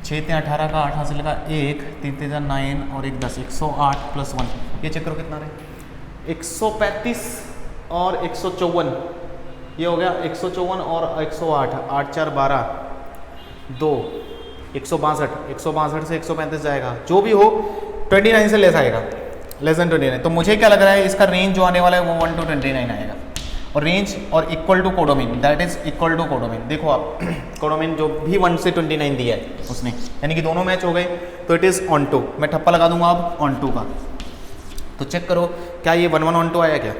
[SPEAKER 1] 6 3 18 का 8 हासिल का 1 3 3 9 और 1 10, 108 प्लस 1, ये चेक करो कितना रहे, 135 और 154, ये हो गया 154 और 108, 8 4 12 2, 162 से 135 जाएगा, जो भी हो 29 से लेस आएगा, लेस देन 29। तो मुझे क्या लग रहा है इसका रेंज जो आने वाला है वो 1 to 29 आएगा, और रेंज और equal to codomain, that is equal to codomain. देखो आप कोडोमिन जो भी 1 से 29 दिया है उसने, यानी कि दोनों मैच हो गए, तो इट इज़ ऑन टू। मैं ठप्पा लगा दूंगा अब ऑन टू का, तो चेक करो क्या ये 1 1 ऑन टू आया क्या,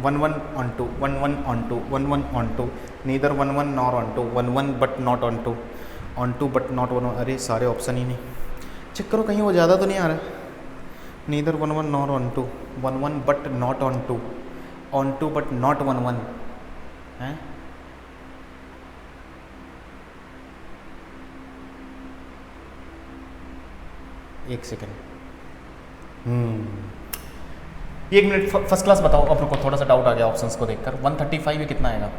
[SPEAKER 1] 1 1 onto, 1 1 onto, 1 1 onto, neither 1 1 nor onto, 1 1 but not onto but not 1 1, अरे सारे ऑप्शन ही नहीं, चेक करो कहीं वो ज़्यादा तो नहीं आ रहा, neither 1 1 nor onto, 1 1 but not onto but not 1 1 है, एक सेकेंड, एक मिनट, फर्स्ट क्लास बताओ। अब रुको, थोड़ा सा डाउट आ गया ऑप्शंस को देखकर। 135 ये कितना आएगा,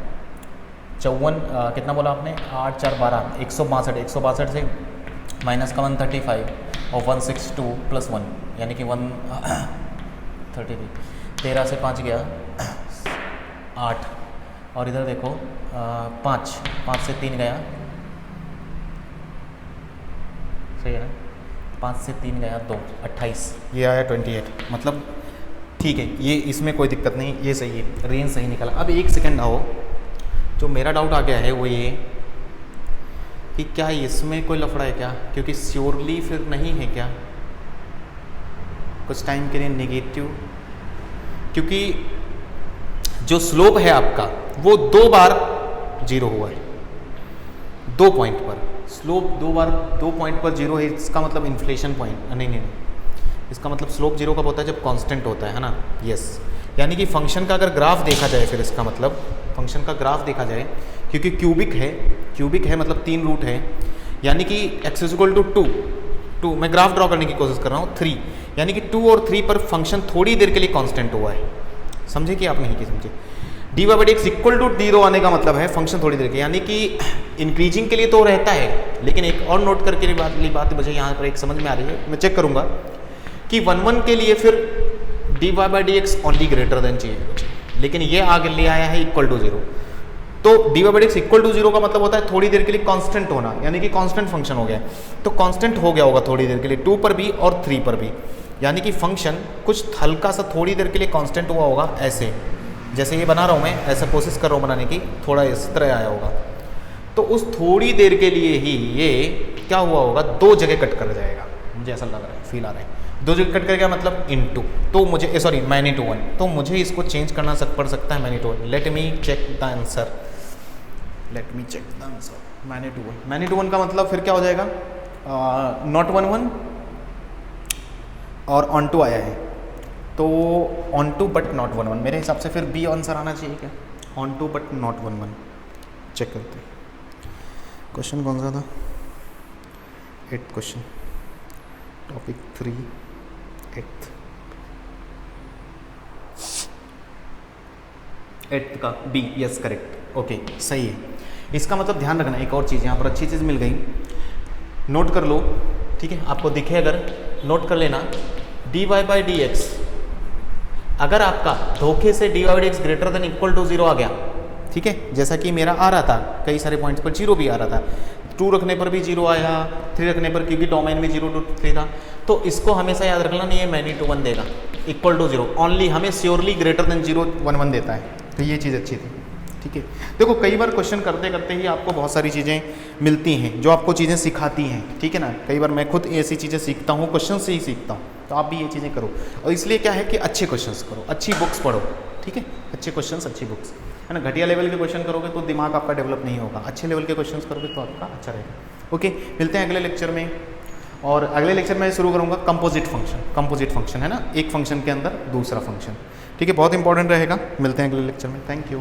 [SPEAKER 1] 54 कितना बोला आपने, 8 4 12, 162 से माइनस का 135 और 162 प्लस 1, यानी कि 133, 13 से 5 गया 8, और इधर देखो 5 से 3 गया, सही है ना, 5 से 3 गया 2, 28, ये आया 28, मतलब ठीक है, ये इसमें कोई दिक्कत नहीं, ये सही है, रेंज सही निकला। अब एक सेकंड आओ, जो मेरा डाउट आ गया है वो ये कि क्या इसमें कोई लफड़ा है क्या, क्योंकि श्योरली फिर नहीं है क्या कुछ टाइम के लिए नेगेटिव, क्योंकि जो स्लोप है आपका वो 2 बार 0 हुआ है, 2 पॉइंट पर स्लोप 2 बार 2 पॉइंट पर 0 है, इसका मतलब इन्फ्लेशन पॉइंट नहीं, इसका मतलब स्लोप 0 कब होता है, जब कांस्टेंट होता है ना, यस। यानी कि फंक्शन का अगर ग्राफ देखा जाए, फिर इसका मतलब फंक्शन का ग्राफ देखा जाए, क्योंकि क्यूबिक है मतलब 3 रूट है, यानी कि x = 2, मैं ग्राफ ड्रॉ करने की कोशिश कर रहा हूँ, 3, यानी कि 2 और 3 पर फंक्शन थोड़ी देर के लिए कांस्टेंट हुआ है, समझे कि आप नहीं कि समझे। dy/dx = 0 आने का मतलब है फंक्शन थोड़ी देर के, यानी कि इंक्रीजिंग के लिए तो रहता है, लेकिन एक और नोट करके बात मुझे यहाँ पर एक समझ में आ रही है, मैं चेक करूँगा कि 1 1 के लिए फिर dy/dx ओनली ग्रेटर देन चाहिए, लेकिन ये आगे ले आया है = 0, तो dy/dx = 0 का मतलब होता है थोड़ी देर के लिए कांस्टेंट होना, यानी कि कांस्टेंट फंक्शन हो गया, तो कांस्टेंट हो गया होगा थोड़ी देर के लिए 2 पर भी और 3 पर भी, यानी कि फंक्शन कुछ हल्का सा थोड़ी देर के लिए कांस्टेंट हुआ होगा, ऐसे जैसे ये बना रहा हूँ मैं, ऐसा कोशिश कर रहा हूँ बनाने की, थोड़ा इस तरह आया होगा, तो उस थोड़ी देर के लिए ही ये क्या हुआ होगा, 2 जगह कट कर जाएगा, मुझे ऐसा लग रहा है, फील आ रहा है, 2 जगह कट कर गया मतलब इनटू, तो मुझे सॉरी -1, तो मुझे इसको चेंज करना पड़ सकता है -1। Let me check the answer, -1 का मतलब फिर क्या हो जाएगा, नॉट 1 1 और ऑन टू आया है, तो ऑन टू बट नॉट 1 1, मेरे हिसाब से फिर बी आंसर आना चाहिए क्या, onto but not 1 1। Check करते हैं क्वेश्चन कौन सा था, 8th क्वेश्चन, टॉपिक 3, 8th का बी, यस करेक्ट, ओके सही है। इसका मतलब ध्यान रखना, एक और चीज़ यहाँ पर अच्छी चीज़ मिल गई, नोट कर लो, ठीक है, आपको दिखे अगर नोट कर लेना, dy/dx अगर आपका धोखे से dy/dx greater than equal to 0 आ गया, ठीक है, जैसा कि मेरा आ रहा था, कई सारे पॉइंट्स पर 0 भी आ रहा था, 2 रखने पर भी 0 आया, 3 रखने पर, क्योंकि डोमेन में 0 to 3 था, तो इसको हमेशा याद रखना, नहीं ये -1 देगा, इक्वल टू 0 ओनली, हमें श्योरली ग्रेटर देन 0 1 1 देता है, तो ये चीज़ अच्छी थी, ठीक है। देखो कई बार क्वेश्चन करते करते ही आपको बहुत सारी चीज़ें मिलती हैं जो आपको चीज़ें सिखाती हैं, ठीक है ना, कई बार मैं खुद ऐसी चीज़ें सीखता हूँ, क्वेश्चन से ही सीखता हूँ, तो आप भी ये चीज़ें करो, और इसलिए क्या है कि अच्छे क्वेश्चंस करो, अच्छी बुक्स पढ़ो, ठीक है, अच्छे क्वेश्चंस, अच्छी बुक्स, है ना, घटिया लेवल के क्वेश्चन करोगे तो दिमाग आपका डेवलप नहीं होगा, अच्छे लेवल के क्वेश्चंस करोगे तो आपका अच्छा रहेगा। ओके, मिलते हैं अगले लेक्चर में, और अगले लेक्चर में शुरू करूँगा कंपोजिट फंक्शन, है ना, एक फंक्शन के अंदर दूसरा फंक्शन, ठीक है, बहुत इंपॉर्टेंट रहेगा। मिलते हैं अगले लेक्चर में, थैंक यू।